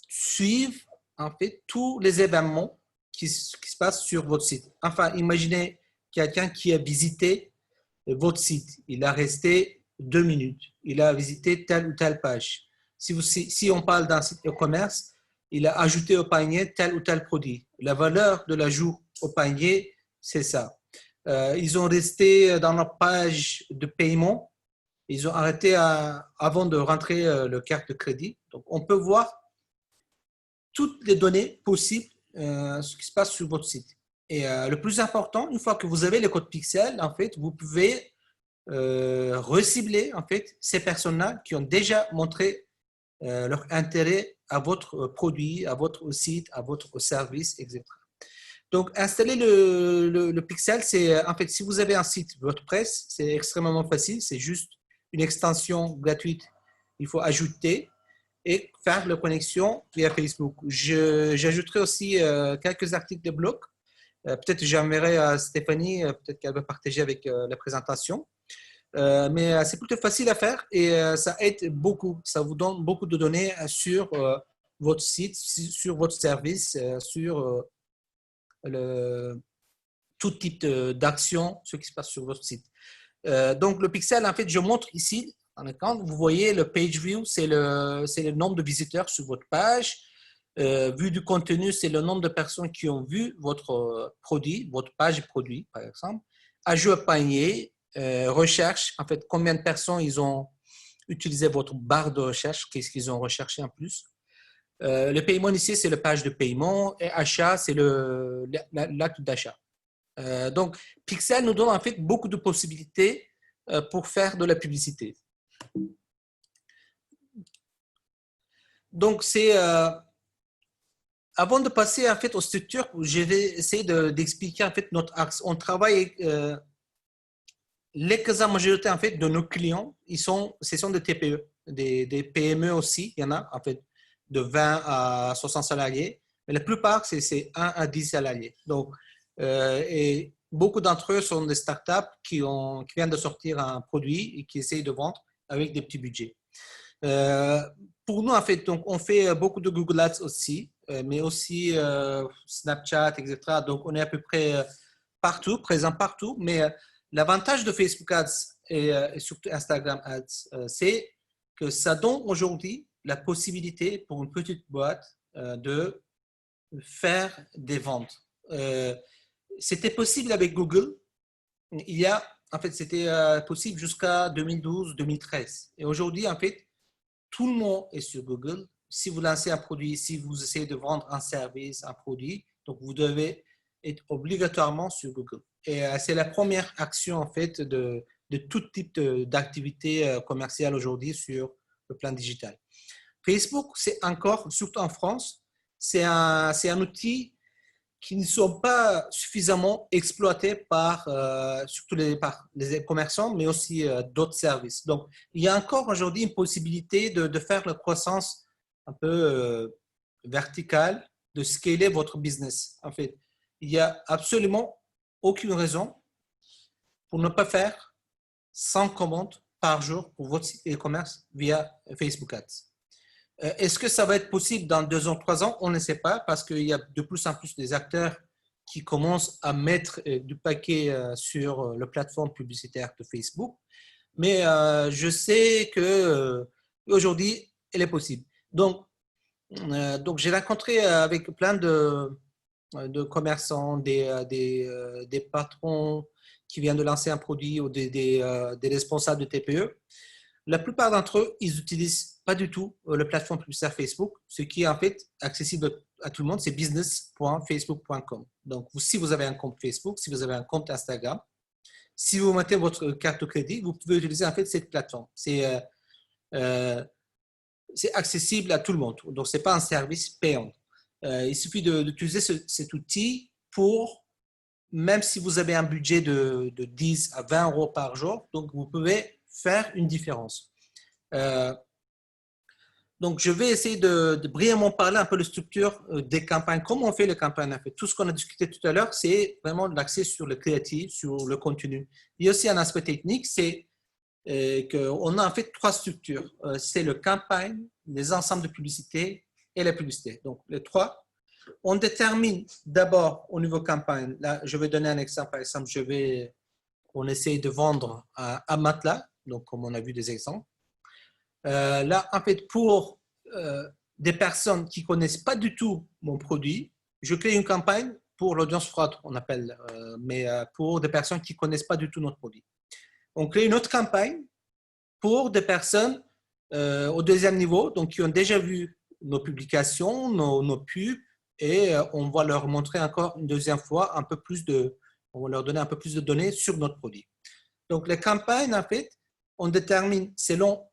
suivre en fait tous les événements qui se passent sur votre site. Enfin, imaginez quelqu'un qui a visité votre site, il a resté 2 minutes, il a visité telle ou telle page. Si on parle d'un site e-commerce, il a ajouté au panier tel ou tel produit. La valeur de l'ajout au panier, c'est ça. Ils ont resté dans leur page de paiement, ils ont arrêté avant de rentrer le carte de crédit. Donc, on peut voir toutes les données possibles, ce qui se passe sur votre site. Et le plus important, une fois que vous avez les codes pixels, en fait, vous pouvez recibler en fait ces personnes-là qui ont déjà montré leur intérêt à votre produit, à votre site, à votre service, etc. Donc, installer le pixel, c'est en fait, si vous avez un site WordPress, c'est extrêmement facile, c'est juste une extension gratuite. Il faut ajouter et faire la connexion via Facebook. J'ajouterai aussi quelques articles de blog. Peut-être j'enverrai à Stéphanie, peut-être qu'elle va partager avec la présentation. Mais c'est plutôt facile à faire et ça aide beaucoup. Ça vous donne beaucoup de données sur votre site, sur votre service, sur tout type d'action, ce qui se passe sur votre site. Donc, le pixel, en fait, je montre ici Vous voyez le page view, c'est le nombre de visiteurs sur votre page. Vue du contenu, c'est le nombre de personnes qui ont vu votre produit, votre page produit, par exemple. Ajout au panier, recherche, en fait, combien de personnes ils ont utilisé votre barre de recherche, qu'est-ce qu'ils ont recherché en plus. Le paiement ici, c'est la page de paiement et achat, c'est l'acte d'achat. Donc, Pixel nous donne en fait beaucoup de possibilités pour faire de la publicité. Donc, avant de passer en fait aux structures, je vais essayer d'expliquer en fait notre axe. On travaille l'écrasante majorité en fait de nos clients, ce sont des TPE, des PME aussi, il y en a en fait de 20 à 60 salariés, mais la plupart c'est 1 à 10 salariés. Donc, et beaucoup d'entre eux sont des startups qui viennent de sortir un produit et qui essayent de vendre avec des petits budgets. Pour nous, en fait, donc, on fait beaucoup de Google Ads aussi, mais aussi Snapchat, etc. Donc, on est à peu près partout, présent partout. Mais l'avantage de Facebook Ads et surtout Instagram Ads, c'est que ça donne aujourd'hui la possibilité pour une petite boîte de faire des ventes. C'était possible avec Google. En fait, c'était possible jusqu'à 2012-2013. Et aujourd'hui, en fait, tout le monde est sur Google. Si vous lancez un produit, si vous essayez de vendre un service, un produit, donc vous devez être obligatoirement sur Google. Et c'est la première action en fait de tout type d'activité commerciale aujourd'hui sur le plan digital. Facebook, c'est encore, surtout en France, c'est un outil qui ne sont pas suffisamment exploités surtout par les commerçants, mais aussi d'autres services. Donc, il y a encore aujourd'hui une possibilité de faire la croissance un peu verticale, de scaler votre business. En fait, il n'y a absolument aucune raison pour ne pas faire 100 commandes par jour pour votre site e-commerce via Facebook Ads. Est-ce que ça va être possible dans 2 ans, 3 ans? On ne sait pas parce qu'il y a de plus en plus des acteurs qui commencent à mettre du paquet sur la plateforme publicitaire de Facebook. Mais je sais qu'aujourd'hui, elle est possible. Donc j'ai rencontré avec plein de commerçants, des patrons qui viennent de lancer un produit ou des responsables de TPE. La plupart d'entre eux, ils n'utilisent pas du tout la plateforme publicitaire Facebook. Ce qui est en fait accessible à tout le monde, c'est business.facebook.com. Donc, si vous avez un compte Facebook, si vous avez un compte Instagram, si vous mettez votre carte de crédit, vous pouvez utiliser en fait cette plateforme. C'est accessible à tout le monde. Donc, ce n'est pas un service payant. Il suffit d'utiliser cet outil pour, même si vous avez un budget de 10 à 20 euros par jour, donc vous pouvez faire une différence. Donc, je vais essayer de brièvement parler un peu de la structure des campagnes. Comment on fait les campagnes? En fait, tout ce qu'on a discuté tout à l'heure, c'est vraiment l'accès sur le créatif, sur le contenu. Il y a aussi un aspect technique, c'est qu'on a en fait 3 structures. C'est le campagne, les ensembles de publicité et la publicité. Donc, les 3. On détermine d'abord au niveau campagne. Là, je vais donner un exemple. Par exemple, on essaye de vendre un matelas, donc comme on a vu des exemples. Là, en fait, pour des personnes qui ne connaissent pas du tout mon produit, je crée une campagne pour l'audience froide, on appelle, mais pour des personnes qui ne connaissent pas du tout notre produit. On crée une autre campagne pour des personnes au deuxième niveau, donc qui ont déjà vu nos publications, nos pubs, et on va leur montrer encore une deuxième fois on va leur donner un peu plus de données sur notre produit. Donc, les campagnes, en fait, on détermine selon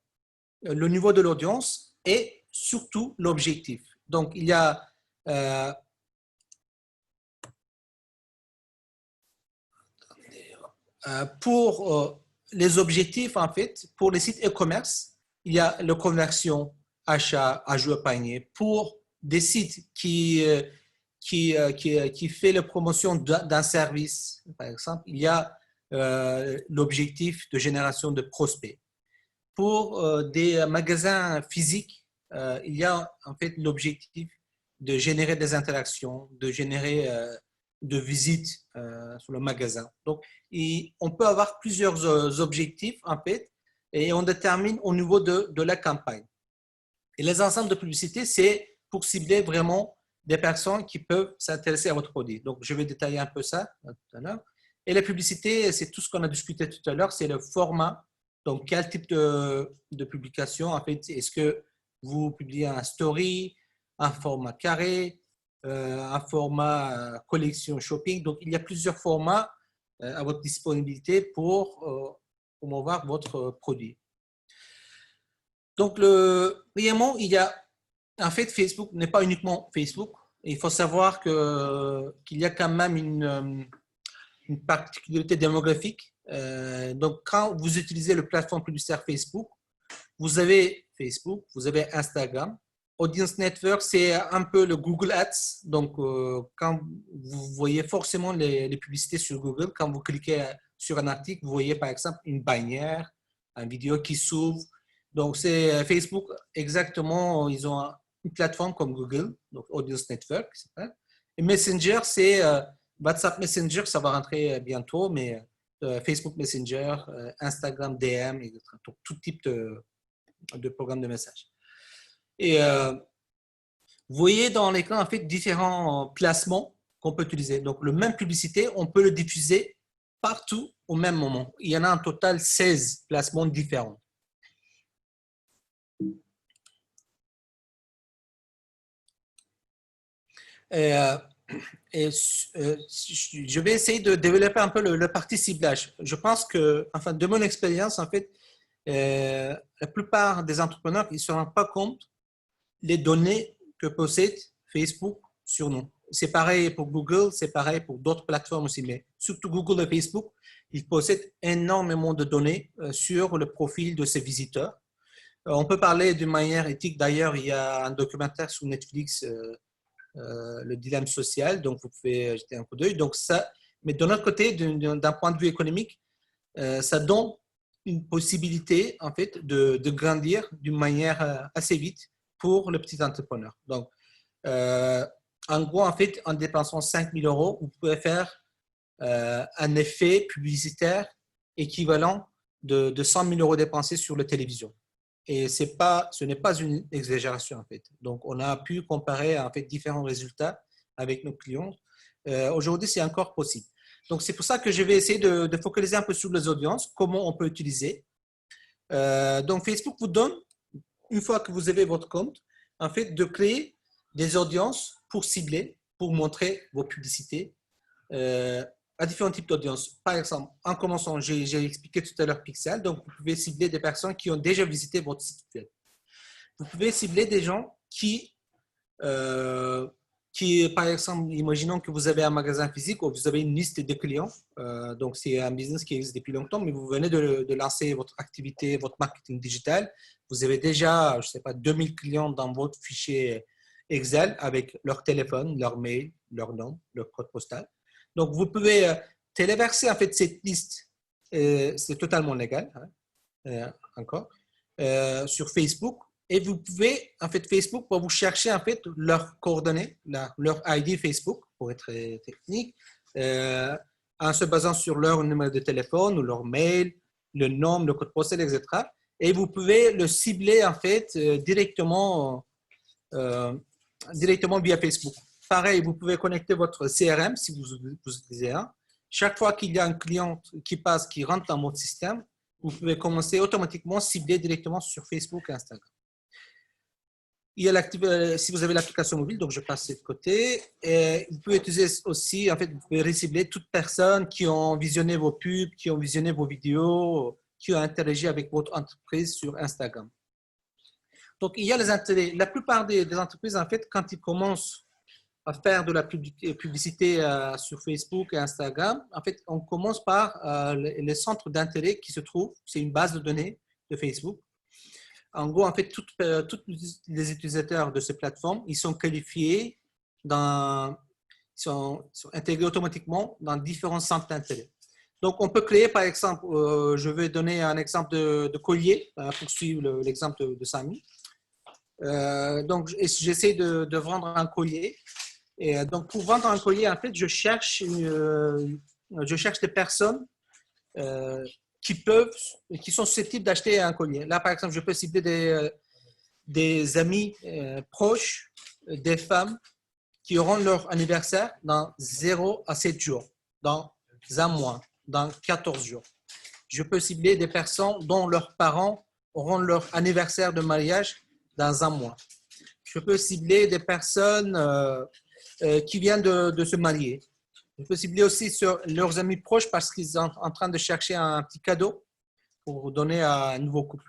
le niveau de l'audience et surtout l'objectif. Donc, il y a pour les objectifs, en fait, pour les sites e-commerce, il y a la conversion, achat, ajout au panier. Pour des sites qui fait la promotion d'un service, par exemple, il y a l'objectif de génération de prospects. Pour des magasins physiques, il y a en fait l'objectif de générer des interactions, de générer de visites sur le magasin. Donc, on peut avoir plusieurs objectifs en fait et on détermine au niveau de la campagne. Et les ensembles de publicité, c'est pour cibler vraiment des personnes qui peuvent s'intéresser à votre produit. Donc, je vais détailler un peu ça tout à l'heure. Et la publicité, c'est tout ce qu'on a discuté tout à l'heure, c'est le format. Donc, quel type de publication? En fait, est-ce que vous publiez un story, un format carré, un format collection shopping? Donc, il y a plusieurs formats à votre disponibilité pour promouvoir votre produit. Donc, premièrement, il y a, en fait, Facebook n'est pas uniquement Facebook. Il faut savoir qu'il y a quand même une particularité démographique. Donc, quand vous utilisez le plateforme publicitaire Facebook, vous avez Facebook, vous avez Instagram. Audience Network, c'est un peu le Google Ads. Donc, quand vous voyez forcément les publicités sur Google, quand vous cliquez sur un article, vous voyez par exemple une bannière, une vidéo qui s'ouvre. Donc, c'est Facebook exactement, ils ont une plateforme comme Google, donc Audience Network. Et Messenger, c'est WhatsApp Messenger, ça va rentrer bientôt, mais Facebook Messenger, Instagram DM, donc, tout type de programme de message. Et vous voyez dans l'écran, en fait, différents placements qu'on peut utiliser. Donc, le même publicité, on peut le diffuser partout au même moment. Il y en a en total 16 placements différents. Je vais essayer de développer un peu le parti ciblage. Je pense que, enfin, de mon expérience, en fait, la plupart des entrepreneurs, ils ne se rendent pas compte les données que possède Facebook sur nous. C'est pareil pour Google, c'est pareil pour d'autres plateformes aussi, mais surtout Google et Facebook, ils possèdent énormément de données sur le profil de ses visiteurs. On peut parler d'une manière éthique. D'ailleurs, il y a un documentaire sur Netflix, le dilemme social, donc vous pouvez jeter un coup d'œil. Donc ça, mais de notre côté, d'un point de vue économique, ça donne une possibilité en fait de grandir d'une manière assez vite pour le petit entrepreneur. Donc, en gros, en fait, en dépensant 5 000 €, vous pouvez faire un effet publicitaire équivalent de 100 000 € dépensés sur la télévision. Et ce n'est pas une exagération, en fait. Donc, on a pu comparer, en fait, différents résultats avec nos clients. Aujourd'hui, c'est encore possible. Donc, c'est pour ça que je vais essayer de focaliser un peu sur les audiences, comment on peut utiliser. Donc, Facebook vous donne, une fois que vous avez votre compte, en fait, de créer des audiences pour cibler, pour montrer vos publicités à différents types d'audiences. Par exemple, en commençant, j'ai expliqué tout à l'heure Pixel, donc vous pouvez cibler des personnes qui ont déjà visité votre site web. Vous pouvez cibler des gens qui, par exemple, imaginons que vous avez un magasin physique ou vous avez une liste de clients, donc c'est un business qui existe depuis longtemps, mais vous venez de lancer votre activité, votre marketing digital, vous avez déjà, je ne sais pas, 2000 clients dans votre fichier Excel avec leur téléphone, leur mail, leur nom, leur code postal. Donc, vous pouvez téléverser en fait cette liste, c'est totalement légal, encore, sur Facebook. Et vous pouvez, en fait, Facebook va vous chercher en fait leurs coordonnées, leur ID Facebook, pour être technique, en se basant sur leur numéro de téléphone ou leur mail, le nom, le code postal, etc. Et vous pouvez le cibler en fait directement via Facebook. Pareil, vous pouvez connecter votre CRM si vous utilisez un. Chaque fois qu'il y a un client qui passe, qui rentre dans votre système, vous pouvez commencer automatiquement à cibler directement sur Facebook et Instagram. Il y a si vous avez l'application mobile, donc je passe de côté. Et vous pouvez utiliser aussi, en fait, vous pouvez recibler toute personne qui ont visionné vos pubs, qui ont visionné vos vidéos, qui ont interagi avec votre entreprise sur Instagram. Donc, il y a les intérêts. La plupart des entreprises, en fait, quand ils commencent à faire de la publicité sur Facebook et Instagram, en fait, on commence par les centres d'intérêt qui se trouvent. C'est une base de données de Facebook. En gros, en fait, tous les utilisateurs de ces plateformes, ils sont qualifiés, ils sont intégrés automatiquement dans différents centres d'intérêt. Donc, on peut créer, par exemple, je vais donner un exemple de collier pour suivre l'exemple de Samy. Donc, j'essaie de vendre un collier. Et donc, pour vendre un collier, en fait, je cherche des personnes qui sont susceptibles d'acheter un collier. Là, par exemple, je peux cibler des amis proches, des femmes qui auront leur anniversaire dans 0 à 7 jours, dans un mois, dans 14 jours. Je peux cibler des personnes dont leurs parents auront leur anniversaire de mariage dans un mois. Je peux cibler des personnes qui viennent de se marier. Je peux cibler aussi sur leurs amis proches parce qu'ils sont en train de chercher un petit cadeau pour donner à un nouveau couple.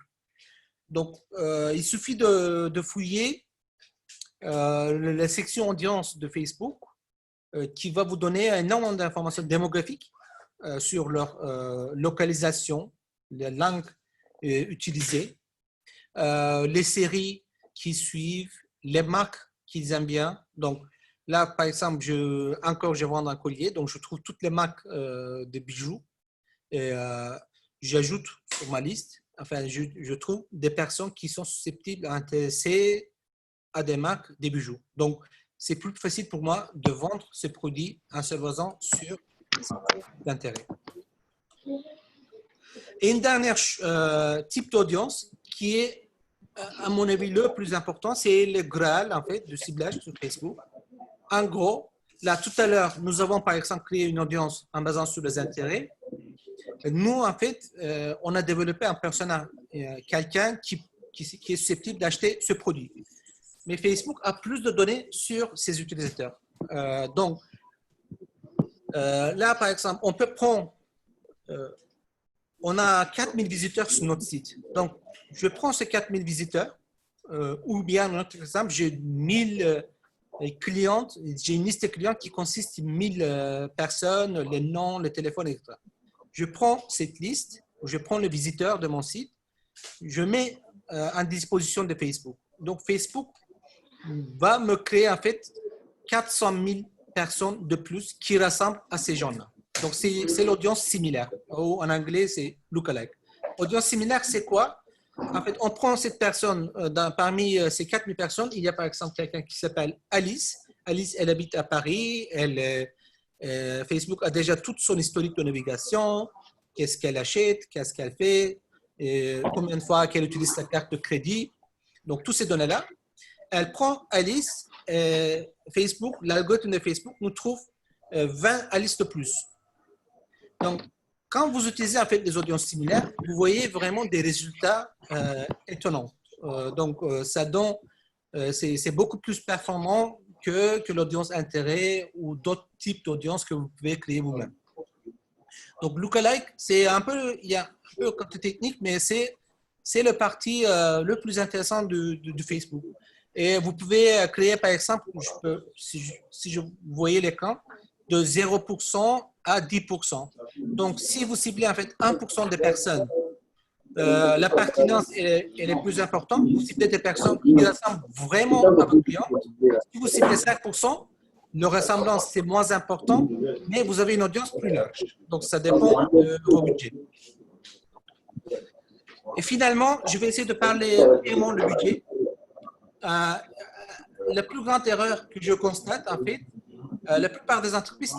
Donc, il suffit de fouiller la section audience de Facebook qui va vous donner énormément d'informations démographiques sur leur localisation, les langues utilisées, les séries qui suivent, les marques qu'ils aiment bien. Donc, là, par exemple, je vends un collier, donc je trouve toutes les marques de bijoux et j'ajoute sur ma liste. Enfin, je trouve des personnes qui sont susceptibles à intéresser à des marques des bijoux. Donc, c'est plus facile pour moi de vendre ces produits en se basant sur l'intérêt. Et une dernière type d'audience qui est, à mon avis, le plus important, c'est le Graal, en fait, de ciblage sur Facebook. En gros, là, tout à l'heure, nous avons, par exemple, créé une audience en basant sur les intérêts. Nous, en fait, on a développé un personnage, quelqu'un qui est susceptible d'acheter ce produit. Mais Facebook a plus de données sur ses utilisateurs. Donc, là, par exemple, on peut prendre, on a 4000 visiteurs sur notre site. Donc, je prends ces 4000 visiteurs, ou bien, dans notre exemple, j'ai 1000 clientes, j'ai une liste de clients qui consiste en 1000 personnes, les noms, les téléphones, etc. Je prends cette liste, je prends le visiteur de mon site, je mets à disposition de Facebook. Donc, Facebook va me créer en fait 400 000 personnes de plus qui ressemblent à ces gens-là. Donc, c'est l'audience similaire. Ou en anglais, c'est lookalike. Audience similaire, c'est quoi? En fait, on prend cette personne, parmi ces 4000 personnes, il y a par exemple quelqu'un qui s'appelle Alice. Alice, elle habite à Paris. Facebook a déjà toute son historique de navigation. Qu'est-ce qu'elle achète? Qu'est-ce qu'elle fait? Combien de fois qu'elle utilise sa carte de crédit? Donc, toutes ces données-là. Elle prend Alice, Facebook, l'algorithme de Facebook nous trouve 20 Alice de plus. Donc, quand vous utilisez en fait des audiences similaires, vous voyez vraiment des résultats étonnants. Donc, ça donne, c'est beaucoup plus performant que l'audience intérêt ou d'autres types d'audience que vous pouvez créer vous-même. Donc, lookalike, c'est un peu, il y a un peu côté technique, mais c'est le parti le plus intéressant de Facebook. Et vous pouvez créer, par exemple, si vous voyez l'écran, de 0% à 10%. Donc, si vous ciblez en fait 1% des personnes, la pertinence elle est plus importante. Vous ciblez des personnes qui ressemblent vraiment à votre client. Si vous ciblez 5%, la ressemblance c'est moins important, mais vous avez une audience plus large. Donc, ça dépend de vos budgets. Et finalement, je vais essayer de parler vraiment du budget. La plus grande erreur que je constate, en fait, la plupart des entreprises,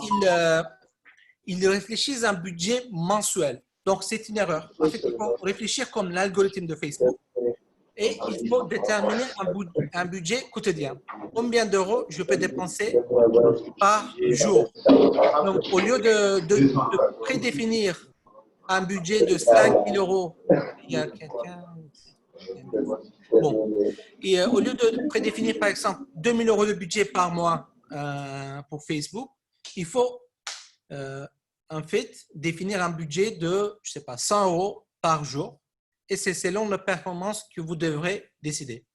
ils réfléchissent à un budget mensuel. Donc, c'est une erreur. En fait, il faut réfléchir comme l'algorithme de Facebook et il faut déterminer un budget quotidien. Combien d'euros je peux dépenser par jour? Donc, au lieu de prédéfinir un budget de 5 000 euros, il y a quelqu'un… Bon, et au lieu de prédéfinir par exemple 2 000 euros de budget par mois pour Facebook, il faut en fait définir un budget de, je sais pas, 100 euros par jour et c'est selon la performance que vous devrez décider.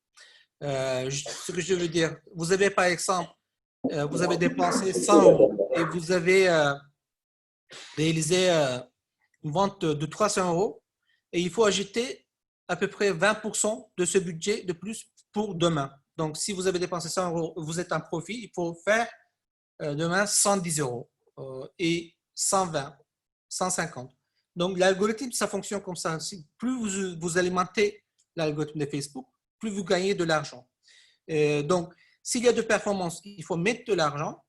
Ce que je veux dire, vous avez par exemple, vous avez dépensé 100 euros et vous avez réalisé une vente de 300 euros et il faut ajouter à peu près 20% de ce budget de plus pour demain. Donc, si vous avez dépensé 100 euros, vous êtes en profit, il faut faire demain 110 euros et 120, 150. Donc, l'algorithme, ça fonctionne comme ça. Plus vous alimentez l'algorithme de Facebook, plus vous gagnez de l'argent. Donc, s'il y a de performance, il faut mettre de l'argent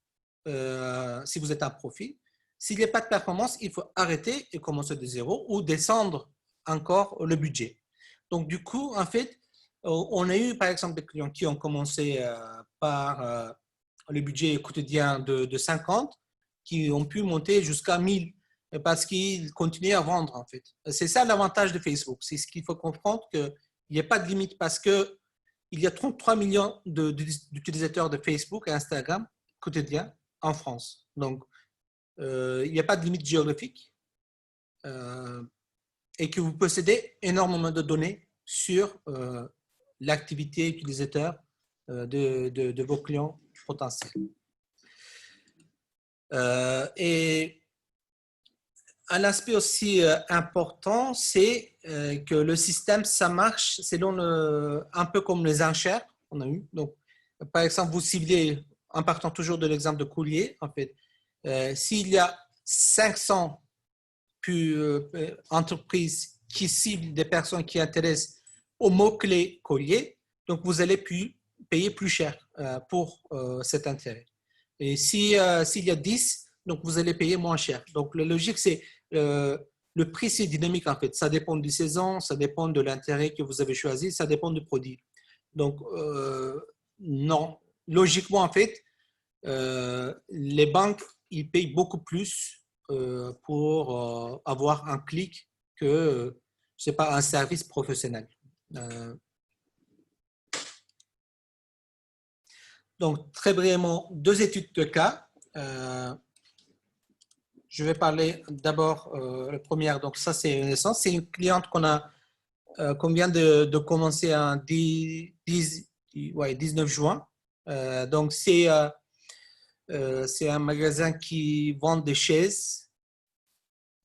si vous êtes en profit. S'il n'y a pas de performance, il faut arrêter et commencer de zéro ou descendre encore le budget. Donc, du coup, en fait, on a eu, par exemple, des clients qui ont commencé par le budget quotidien de 50, qui ont pu monter jusqu'à 1000 parce qu'ils continuaient à vendre, en fait. C'est ça l'avantage de Facebook. C'est ce qu'il faut comprendre, qu'il n'y a pas de limite parce qu'il y a 33 millions d'utilisateurs de Facebook et Instagram quotidiens en France. Donc, il n'y a pas de limite géographique et que vous possédez énormément de données sur l'activité utilisateur de vos clients potentiels. Et un aspect aussi important, c'est que le système, ça marche selon un peu comme les enchères qu'on a eu. Donc, par exemple, vous ciblez, en partant toujours de l'exemple de collier, en fait, s'il y a 500 entreprises qui ciblent des personnes qui intéressent au mot-clé collier, donc vous allez payer plus cher pour cet intérêt. Et s'il y a 10, donc vous allez payer moins cher. Donc la logique, c'est le prix, c'est dynamique en fait. Ça dépend du saison, ça dépend de l'intérêt que vous avez choisi, ça dépend du produit. Donc non, logiquement en fait, les banques, ils payent beaucoup plus pour avoir un clic que, je sais pas, un service professionnel. Donc, très brièvement, deux études de cas. Je vais parler d'abord, la première, donc ça c'est une naissance. C'est une cliente qu'on vient de commencer en 19 juin. Donc, c'est un magasin qui vend des chaises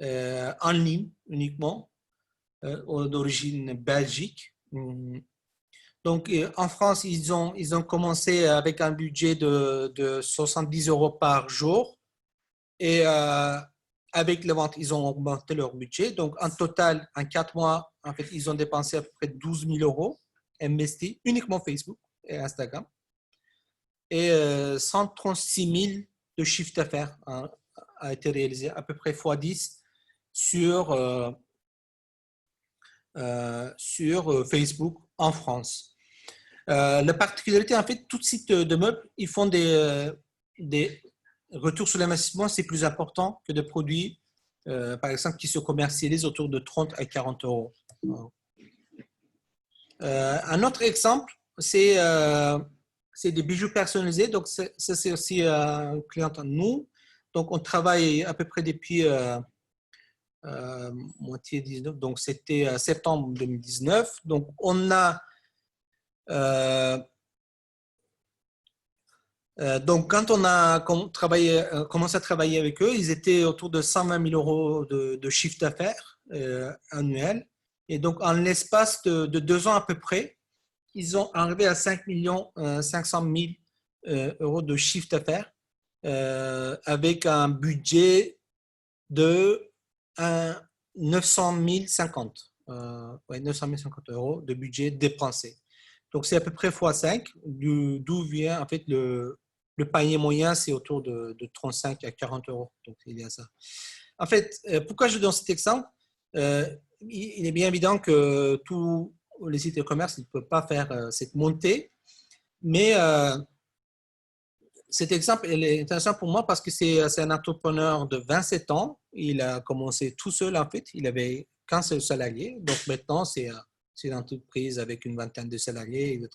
en ligne uniquement, d'origine belgique. Donc, en France, ils ont commencé avec un budget de 70 € par jour. Et avec les ventes, ils ont augmenté leur budget. Donc, en total, en 4 mois, en fait, ils ont dépensé à peu près 12 000 € investis uniquement Facebook et Instagram. Et 136 000 de chiffre d'affaires a été réalisé, à peu près x10 sur Facebook en France. La particularité, en fait, tout site de meubles, ils font des retours sur l'investissement, c'est plus important que des produits, par exemple, qui se commercialisent autour de 30 à 40 €. Un autre exemple, c'est des bijoux personnalisés. Donc, ça, c'est aussi un client à nous. Donc, on travaille à peu près depuis moitié 19, donc c'était septembre 2019. Donc, on a donc, quand on a commencé à travailler avec eux, ils étaient autour de 120 000 € de chiffre d'affaires annuel. Et donc, en l'espace de 2 ans à peu près, ils ont arrivé à 5 500 000 € de chiffre d'affaires avec un budget de 900 050 € de budget dépensé. Donc, c'est à peu près x5, d'où vient en fait le panier moyen, c'est autour de 35 à 40 €. Donc, il y a ça. En fait, pourquoi je donne cet exemple? Il est bien évident que tous les sites e-commerce ne peuvent pas faire cette montée, mais cet exemple est intéressant pour moi parce que c'est un entrepreneur de 27 ans. Il a commencé tout seul en fait. Il avait qu'un seul salarié. Donc maintenant, c'est une entreprise avec une vingtaine de salariés, etc.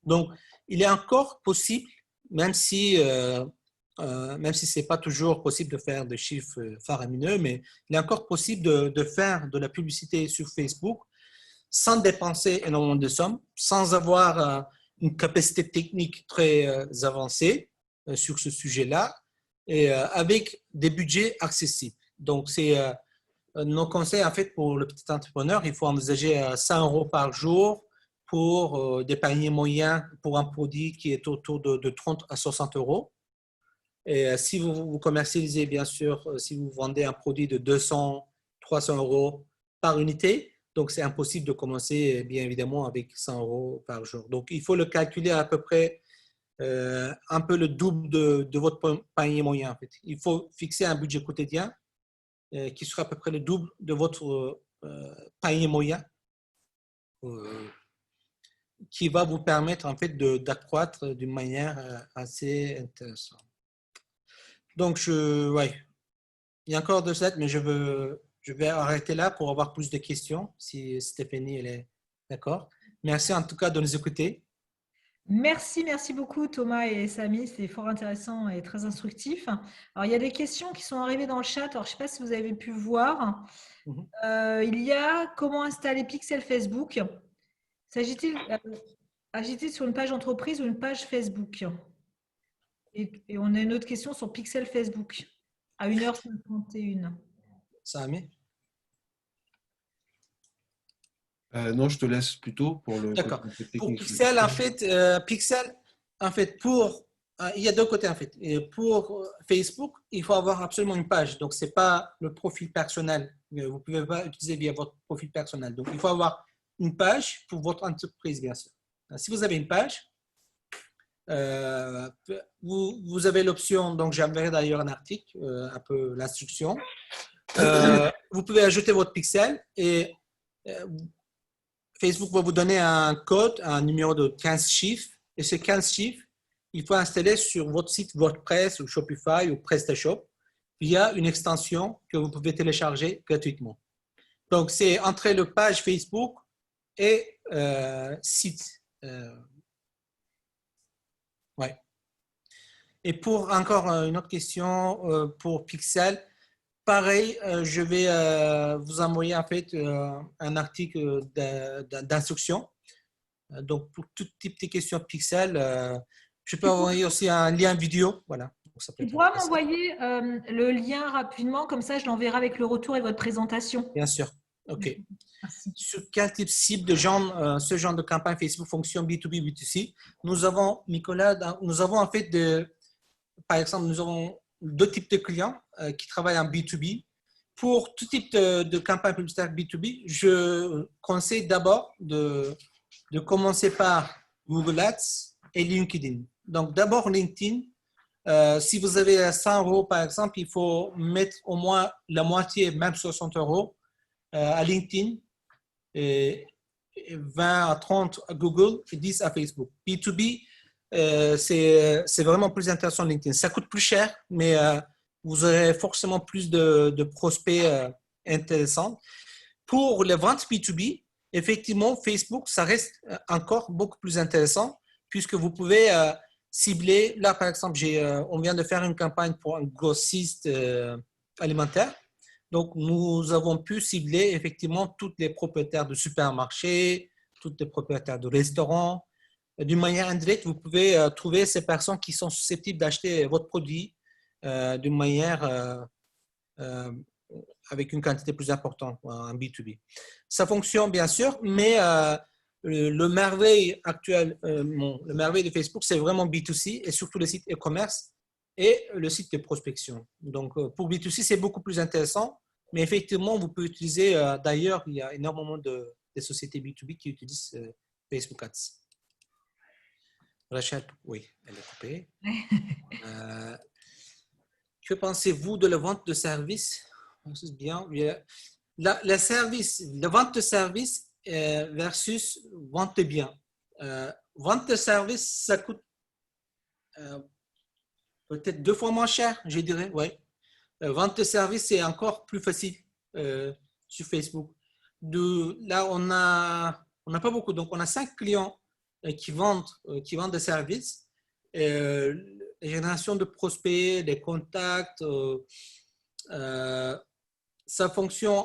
Donc, il est encore possible, même si ce n'est pas toujours possible de faire des chiffres faramineux, mais il est encore possible de faire de la publicité sur Facebook sans dépenser énormément de sommes, sans avoir une capacité technique très avancée sur ce sujet-là, et avec des budgets accessibles. Donc, c'est nos conseils, en fait, pour le petit entrepreneur, il faut envisager 100 € par jour pour des paniers moyens pour un produit qui est autour de 30 à 60 €. Et si vous commercialisez, bien sûr, si vous vendez un produit de 200, 300 € par unité, donc c'est impossible de commencer, bien évidemment, avec 100 € par jour. Donc, il faut le calculer à peu près un peu le double de votre panier moyen. En fait. Il faut fixer un budget quotidien qui sera à peu près le double de votre panier moyen, qui va vous permettre en fait d'accroître d'une manière assez intéressante. Donc, ouais, il y a encore 2 slides, mais je vais arrêter là pour avoir plus de questions, si Stéphanie elle est d'accord. Merci en tout cas de nous écouter. Merci, merci beaucoup Thomas et Samy, c'était fort intéressant et très instructif. Alors, il y a des questions qui sont arrivées dans le chat, alors je ne sais pas si vous avez pu voir. Il y a comment installer Pixel Facebook. S'agit-il agiter sur une page entreprise ou une page Facebook? Et on a une autre question sur Pixel Facebook à 1h51. Samy? Non, je te laisse plutôt pour le D'accord. côté Pour technique. Pixel, en fait, il y a 2 côtés en fait. Et pour Facebook, il faut avoir absolument une page. Donc, c'est pas le profil personnel. Vous pouvez pas utiliser via votre profil personnel. Donc, il faut avoir une page pour votre entreprise, bien sûr. Si vous avez une page, vous avez l'option, donc j'enverrai d'ailleurs un article, un peu l'instruction. Vous pouvez ajouter votre pixel et Facebook va vous donner un code, un numéro de 15 chiffres. Et ces 15 chiffres, il faut installer sur votre site WordPress ou Shopify ou PrestaShop via une extension que vous pouvez télécharger gratuitement. Donc, c'est entre le page Facebook et site. Ouais. Et pour encore une autre question pour Pixel, pareil, je vais vous envoyer en fait un article d'instruction. Donc, pour tout type de questions Pixel, je peux envoyer aussi un lien vidéo. Voilà. Donc, ça peut Tu être pourras intéressant. m'envoyer le lien rapidement, comme ça je l'enverrai avec le retour et votre présentation. Bien sûr. OK. Merci. Sur quel type cible de gens ce genre de campagne Facebook fonctionne B2B, B2C? Nous avons, Nicolas, nous avons en fait par exemple, nous avons 2 types de clients qui travaillent en B2B. Pour tout type de campagne publicitaire B2B, je conseille d'abord de commencer par Google Ads et LinkedIn. Donc, d'abord LinkedIn. Si vous avez 100 € par exemple, il faut mettre au moins la moitié, même 60 € à LinkedIn, et 20 à 30 à Google et 10 à Facebook. B2B, c'est vraiment plus intéressant LinkedIn. Ça coûte plus cher, mais vous aurez forcément plus de prospects intéressants. Pour les ventes B2B, effectivement, Facebook, ça reste encore beaucoup plus intéressant puisque vous pouvez cibler. Là, par exemple, on vient de faire une campagne pour un grossiste alimentaire. Donc, nous avons pu cibler effectivement tous les propriétaires de supermarchés, tous les propriétaires de restaurants. D'une manière indirecte, vous pouvez trouver ces personnes qui sont susceptibles d'acheter votre produit d'une manière avec une quantité plus importante en B2B. Ça fonctionne bien sûr, mais le merveille actuel, le merveille de Facebook, c'est vraiment B2C et surtout le site e-commerce et le site de prospection. Donc, pour B2C, c'est beaucoup plus intéressant, mais effectivement, vous pouvez utiliser, d'ailleurs, il y a énormément de sociétés B2B qui utilisent Facebook Ads. Rachel, oui, elle est coupée. Que pensez-vous de la vente de services? C'est bien. La vente de services versus vente de biens. Vente de services, ça coûte peut-être 2 fois moins cher, je dirais. Ouais. Vente de services, c'est encore plus facile sur Facebook. Là, on n'a pas beaucoup. Donc, on a 5 clients qui vendent des services. La génération de prospects, des contacts, ça fonctionne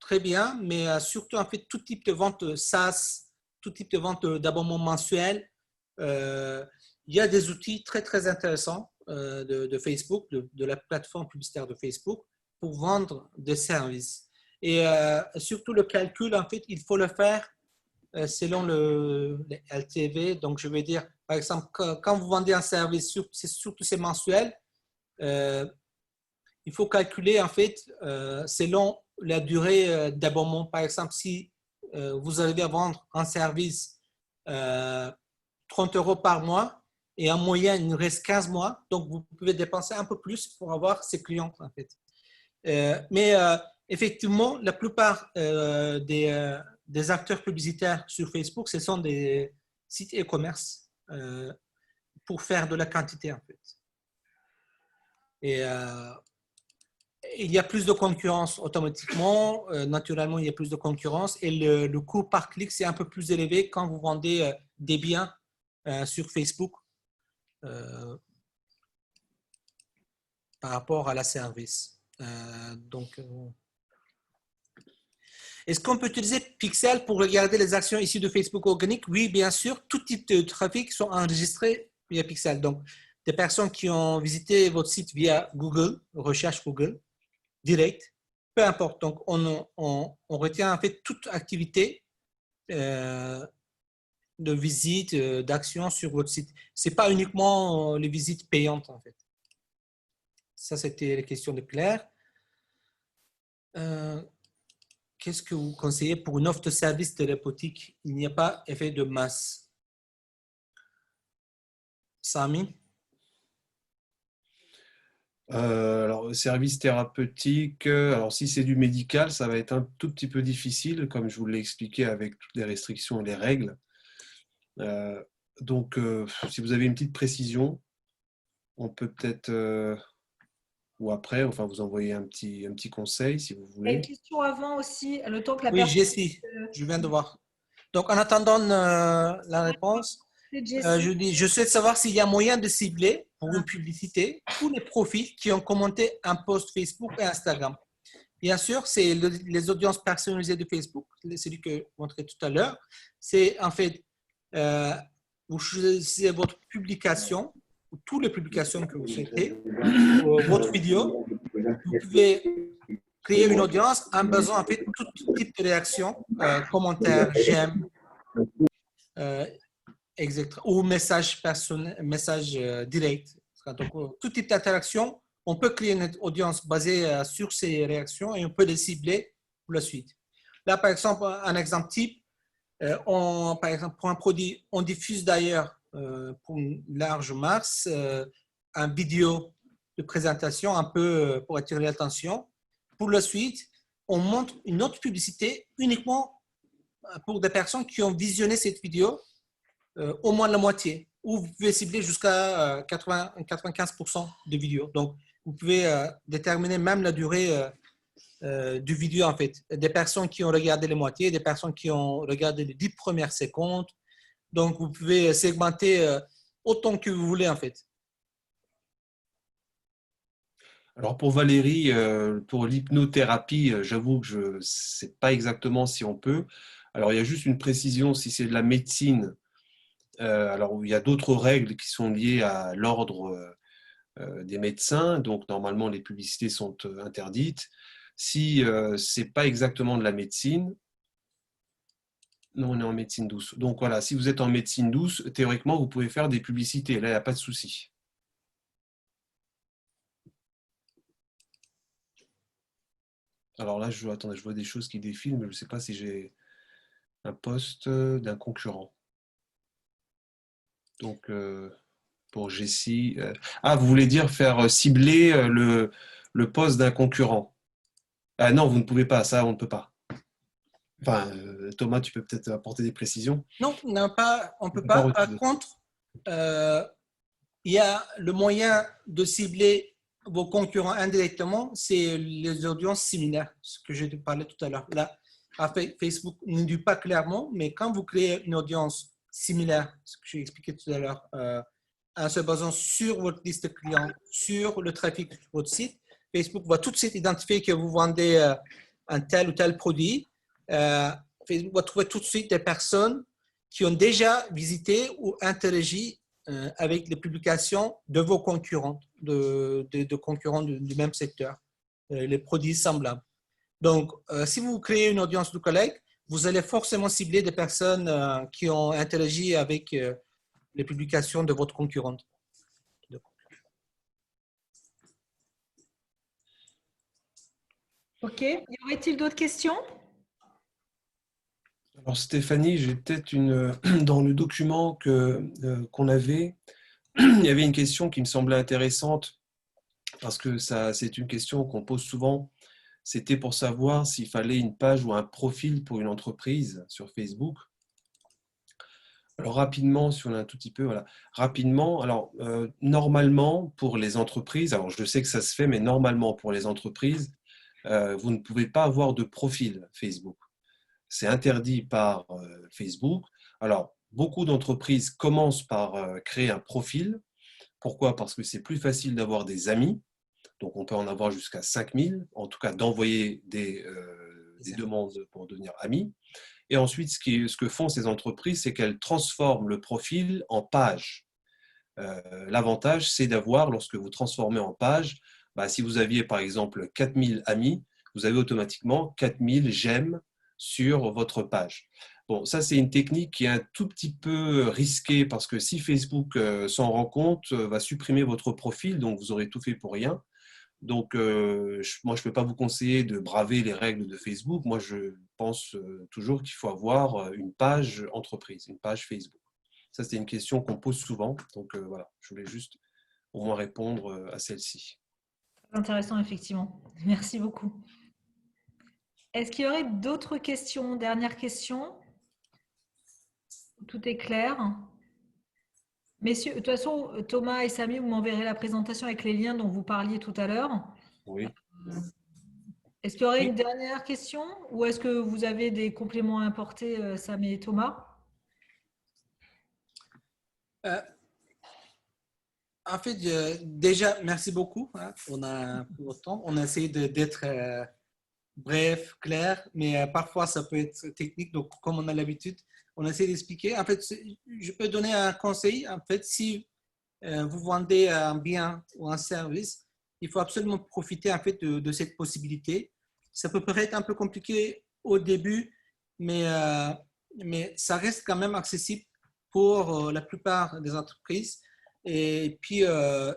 très bien, mais surtout en fait tout type de vente SaaS, tout type de vente d'abonnement mensuel. Il y a des outils très très intéressants de Facebook, de la plateforme publicitaire de Facebook pour vendre des services. Et surtout le calcul, en fait, il faut le faire selon le LTV. Donc, je vais dire, par exemple, quand vous vendez un service, surtout c'est mensuel, il faut calculer en fait selon la durée d'abonnement. Par exemple, si vous arrivez à vendre un service 30 € par mois, Et en moyenne, il nous reste 15 mois. Donc, vous pouvez dépenser un peu plus pour avoir ces clients, en fait. Mais effectivement, la plupart des acteurs publicitaires sur Facebook, ce sont des sites e-commerce pour faire de la quantité, en fait. Et il y a plus de concurrence automatiquement. Naturellement, il y a plus de concurrence. Et le coût par clic, c'est un peu plus élevé quand vous vendez des biens sur Facebook par rapport à la service. Est-ce qu'on peut utiliser Pixel pour regarder les actions issues de Facebook organique? Oui, bien sûr. Tout type de trafic sont enregistrés via Pixel. Donc, des personnes qui ont visité votre site via Google, recherche Google, direct, peu importe. Donc, on retient en fait toute activité de visite, d'action sur votre site. Ce n'est pas uniquement les visites payantes, en fait. Ça, c'était la question de Claire. Qu'est-ce que vous conseillez pour une offre de service thérapeutique? Il n'y a pas effet de masse. Sami? Alors, service thérapeutique, alors si c'est du médical, ça va être un tout petit peu difficile, comme je vous l'ai expliqué avec toutes les restrictions et les règles. Donc, si vous avez une petite précision, on peut peut-être, ou après, enfin, vous envoyer un petit conseil si vous Il y a voulez. une question avant aussi, le temps que la Oui, personne… Jessie, je viens de voir. Donc, en attendant la réponse, je dis, je souhaite savoir s'il y a moyen de cibler pour une publicité tous les profils qui ont commenté un post Facebook et Instagram. Bien sûr, c'est les audiences personnalisées de Facebook, celui que je montrais tout à l'heure. C'est en fait, vous choisissez votre publication, ou toutes les publications que vous souhaitez, votre vidéo. Vous pouvez créer une audience en basant en fait tout type de réaction, commentaires, j'aime, ou message personnel, message direct. Donc, tout type d'interaction, on peut créer une audience basée sur ces réactions et on peut les cibler pour la suite. Là, par exemple, un exemple type, par exemple, pour un produit, on diffuse d'ailleurs pour une large masse un vidéo de présentation un peu pour attirer l'attention. Pour la suite, on montre une autre publicité uniquement pour des personnes qui ont visionné cette vidéo au moins la moitié, ou vous pouvez cibler jusqu'à 95% de vidéos. Donc, vous pouvez déterminer même la durée du vidéo, en fait. Des personnes qui ont regardé les moitiés, des personnes qui ont regardé les 10 premières secondes. Donc, vous pouvez segmenter autant que vous voulez, en fait. Alors pour Valérie, pour l'hypnothérapie, j'avoue que je ne sais pas exactement si on peut. Alors il y a juste une précision, si c'est de la médecine, alors il y a d'autres règles qui sont liées à l'ordre des médecins, donc normalement les publicités sont interdites. Si ce n'est pas exactement de la médecine, non, on est en médecine douce. Donc voilà, si vous êtes en médecine douce, théoriquement vous pouvez faire des publicités, là il n'y a pas de souci. Alors là, attendez, je vois des choses qui défilent, mais je ne sais pas si j'ai un poste d'un concurrent. Donc, pour Jessie… Ah, vous voulez dire faire cibler le poste d'un concurrent? Ah non, vous ne pouvez pas, ça, on ne peut pas. Enfin, Thomas, tu peux peut-être apporter des précisions? Non, on ne peut pas. Par contre, il y a le moyen de cibler vos concurrents indirectement, c'est les audiences similaires, ce que j'ai parlé tout à l'heure. Là, Facebook ne dit pas clairement, mais quand vous créez une audience similaire, ce que j'ai expliqué tout à l'heure, en se basant sur votre liste de clients, sur le trafic de votre site, Facebook va tout de suite identifier que vous vendez un tel ou tel produit. Facebook va trouver tout de suite des personnes qui ont déjà visité ou interagi avec les publications de vos concurrents, de concurrents du même secteur, les produits semblables. Donc, si vous créez une audience de collègues, vous allez forcément cibler des personnes qui ont interagi avec les publications de votre concurrente. Ok. Y aurait-il d'autres questions? Alors Stéphanie, j'ai peut-être dans le document qu'on avait, il y avait une question qui me semblait intéressante parce que c'est une question qu'on pose souvent. C'était pour savoir s'il fallait une page ou un profil pour une entreprise sur Facebook. Alors rapidement, si on a un tout petit peu, voilà. Rapidement, alors normalement pour les entreprises, alors je sais que ça se fait, mais normalement pour les entreprises, vous ne pouvez pas avoir de profil Facebook. C'est interdit par Facebook. Alors beaucoup d'entreprises commencent par créer un profil. Pourquoi? Parce que c'est plus facile d'avoir des amis. Donc on peut en avoir jusqu'à 5000, en tout cas d'envoyer des demandes pour devenir amis. Et ensuite, ce que font ces entreprises, c'est qu'elles transforment le profil en page. L'avantage, c'est d'avoir, lorsque vous transformez en page, bah, si vous aviez par exemple 4000 amis, vous avez automatiquement 4000 j'aime sur votre page. Bon, ça c'est une technique qui est un tout petit peu risquée parce que si Facebook s'en rend compte, va supprimer votre profil, donc vous aurez tout fait pour rien. Donc, moi, je ne peux pas vous conseiller de braver les règles de Facebook. Moi, je pense toujours qu'il faut avoir une page entreprise, une page Facebook. Ça, c'est une question qu'on pose souvent. Donc, voilà, je voulais juste au moins répondre à celle-ci. Intéressant, effectivement. Merci beaucoup. Est-ce qu'il y aurait d'autres questions? Dernière question. Tout est clair. Messieurs, de toute façon, Thomas et Samy, vous m'enverrez la présentation avec les liens dont vous parliez tout à l'heure. Oui. Est-ce qu'il y aurait Oui. une dernière question ou est-ce que vous avez des compléments à apporter, Samy et Thomas? Euh, En fait, déjà, merci beaucoup. Hein. On a pris votre temps. On a essayé d'être bref, clair, mais parfois ça peut être technique. Donc, comme on a l'habitude, on essaie d'expliquer. En fait, je peux donner un conseil. En fait, si vous vendez un bien ou un service, il faut absolument profiter en fait de cette possibilité. Ça peut paraître un peu compliqué au début, mais ça reste quand même accessible pour la plupart des entreprises. Et puis,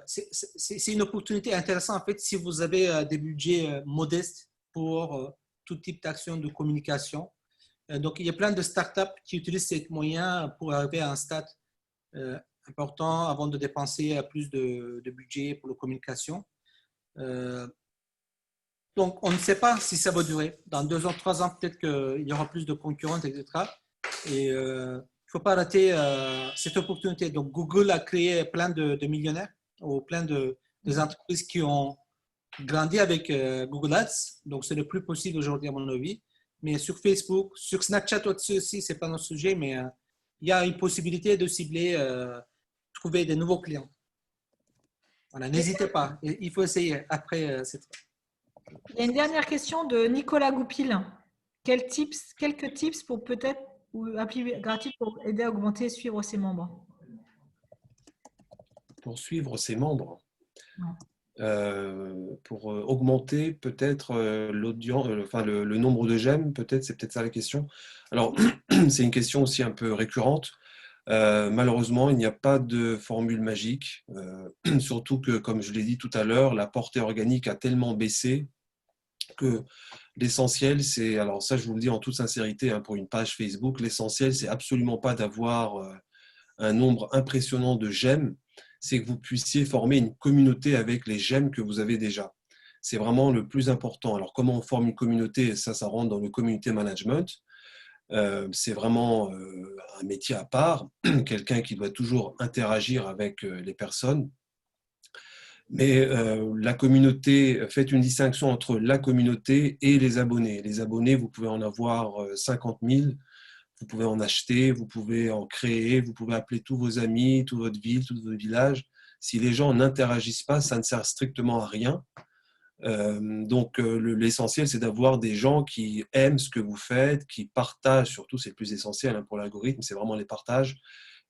c'est une opportunité intéressante en fait si vous avez des budgets modestes pour tout type d'action de communication. Donc, il y a plein de startups qui utilisent ces moyens pour arriver à un stade important avant de dépenser plus de budget pour la communication. Donc, on ne sait pas si ça va durer. Dans 2 ans, 3 ans, peut-être qu'il y aura plus de concurrence, etc. Et il ne faut pas rater cette opportunité. Donc, Google a créé plein de millionnaires ou plein des entreprises qui ont grandi avec Google Ads. Donc, c'est le plus possible aujourd'hui, à mon avis. Mais sur Facebook, sur Snapchat aussi, ce n'est pas notre sujet, mais il y a une possibilité de cibler, trouver des nouveaux clients. Voilà, n'hésitez pas. Il faut essayer après cette. Il y a une dernière question de Nicolas Goupil. Quelques tips pour peut-être ou appli gratuite pour aider à augmenter et suivre ses membres? Pour suivre ses membres, Ouais. pour augmenter peut-être l'audience, enfin le nombre de j'aime, peut-être, c'est peut-être ça la question. Alors, c'est une question aussi un peu récurrente. Malheureusement, il n'y a pas de formule magique, surtout que, comme je l'ai dit tout à l'heure, la portée organique a tellement baissé que l'essentiel, c'est, alors ça je vous le dis en toute sincérité, hein, pour une page Facebook, l'essentiel, c'est absolument pas d'avoir un nombre impressionnant de j'aime, c'est que vous puissiez former une communauté avec les j'aime que vous avez déjà. C'est vraiment le plus important. Alors comment on forme une communauté? Ça rentre dans le community management. C'est vraiment un métier à part, quelqu'un qui doit toujours interagir avec les personnes. Mais la communauté, faites une distinction entre la communauté et les abonnés. Les abonnés, vous pouvez en avoir 50 000, vous pouvez en acheter, vous pouvez en créer, vous pouvez appeler tous vos amis, toute votre ville, tout votre village. Si les gens n'interagissent pas, ça ne sert strictement à rien. Donc l'essentiel, c'est d'avoir des gens qui aiment ce que vous faites, qui partagent, surtout c'est le plus essentiel hein, pour l'algorithme, c'est vraiment les partages,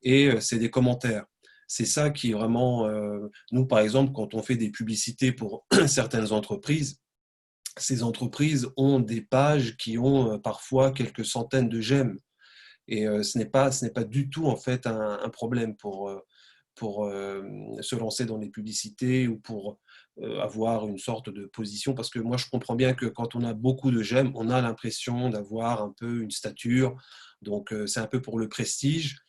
et c'est des commentaires. C'est ça qui est vraiment, nous par exemple, quand on fait des publicités pour certaines entreprises, ces entreprises ont des pages qui ont parfois quelques centaines de j'aime. Et ce n'est pas du tout en fait un problème pour se lancer dans les publicités ou pour avoir une sorte de position. Parce que moi, je comprends bien que quand on a beaucoup de j'aime, on a l'impression d'avoir un peu une stature. Donc, c'est un peu pour le prestige.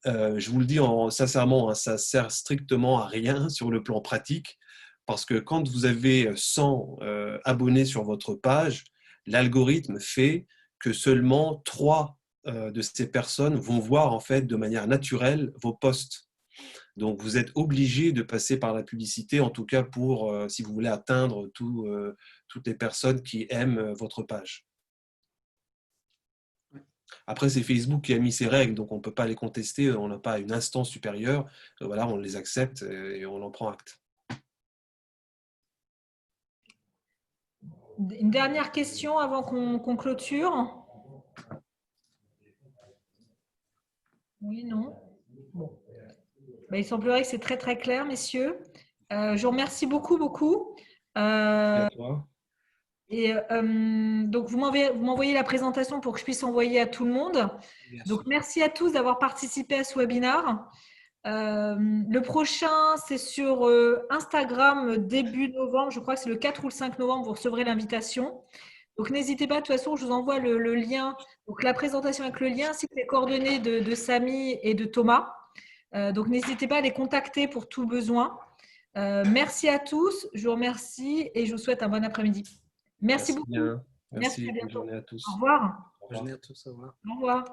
Je vous le dis sincèrement, hein, ça sert strictement à rien sur le plan pratique, parce que quand vous avez 100 abonnés sur votre page, l'algorithme fait que seulement 3 de ces personnes vont voir en fait de manière naturelle vos posts. Donc vous êtes obligé de passer par la publicité, en tout cas pour si vous voulez atteindre toutes les personnes qui aiment votre page. Après, c'est Facebook qui a mis ces règles, donc on ne peut pas les contester, on n'a pas une instance supérieure. Voilà, on les accepte et on en prend acte. Une dernière question avant qu'on clôture. Oui, non? Bon. Ben, il semblerait que c'est très très clair, messieurs. Je vous remercie beaucoup, beaucoup. Merci à toi. Et donc, vous m'envoyez la présentation pour que je puisse envoyer à tout le monde. Donc, merci à tous d'avoir participé à ce webinaire. Le prochain, c'est sur Instagram début novembre. Je crois que c'est le 4 ou le 5 novembre. Vous recevrez l'invitation. Donc, n'hésitez pas. De toute façon, je vous envoie le lien. Donc, la présentation avec le lien, ainsi que les coordonnées de Samy et de Thomas. Donc, n'hésitez pas à les contacter pour tout besoin. Merci à tous. Je vous remercie et je vous souhaite un bon après-midi. Merci beaucoup. Bien. Merci, Merci. à Bonne bientôt. journée à tous. Au revoir. Bonne journée à tous. Au revoir. Au revoir.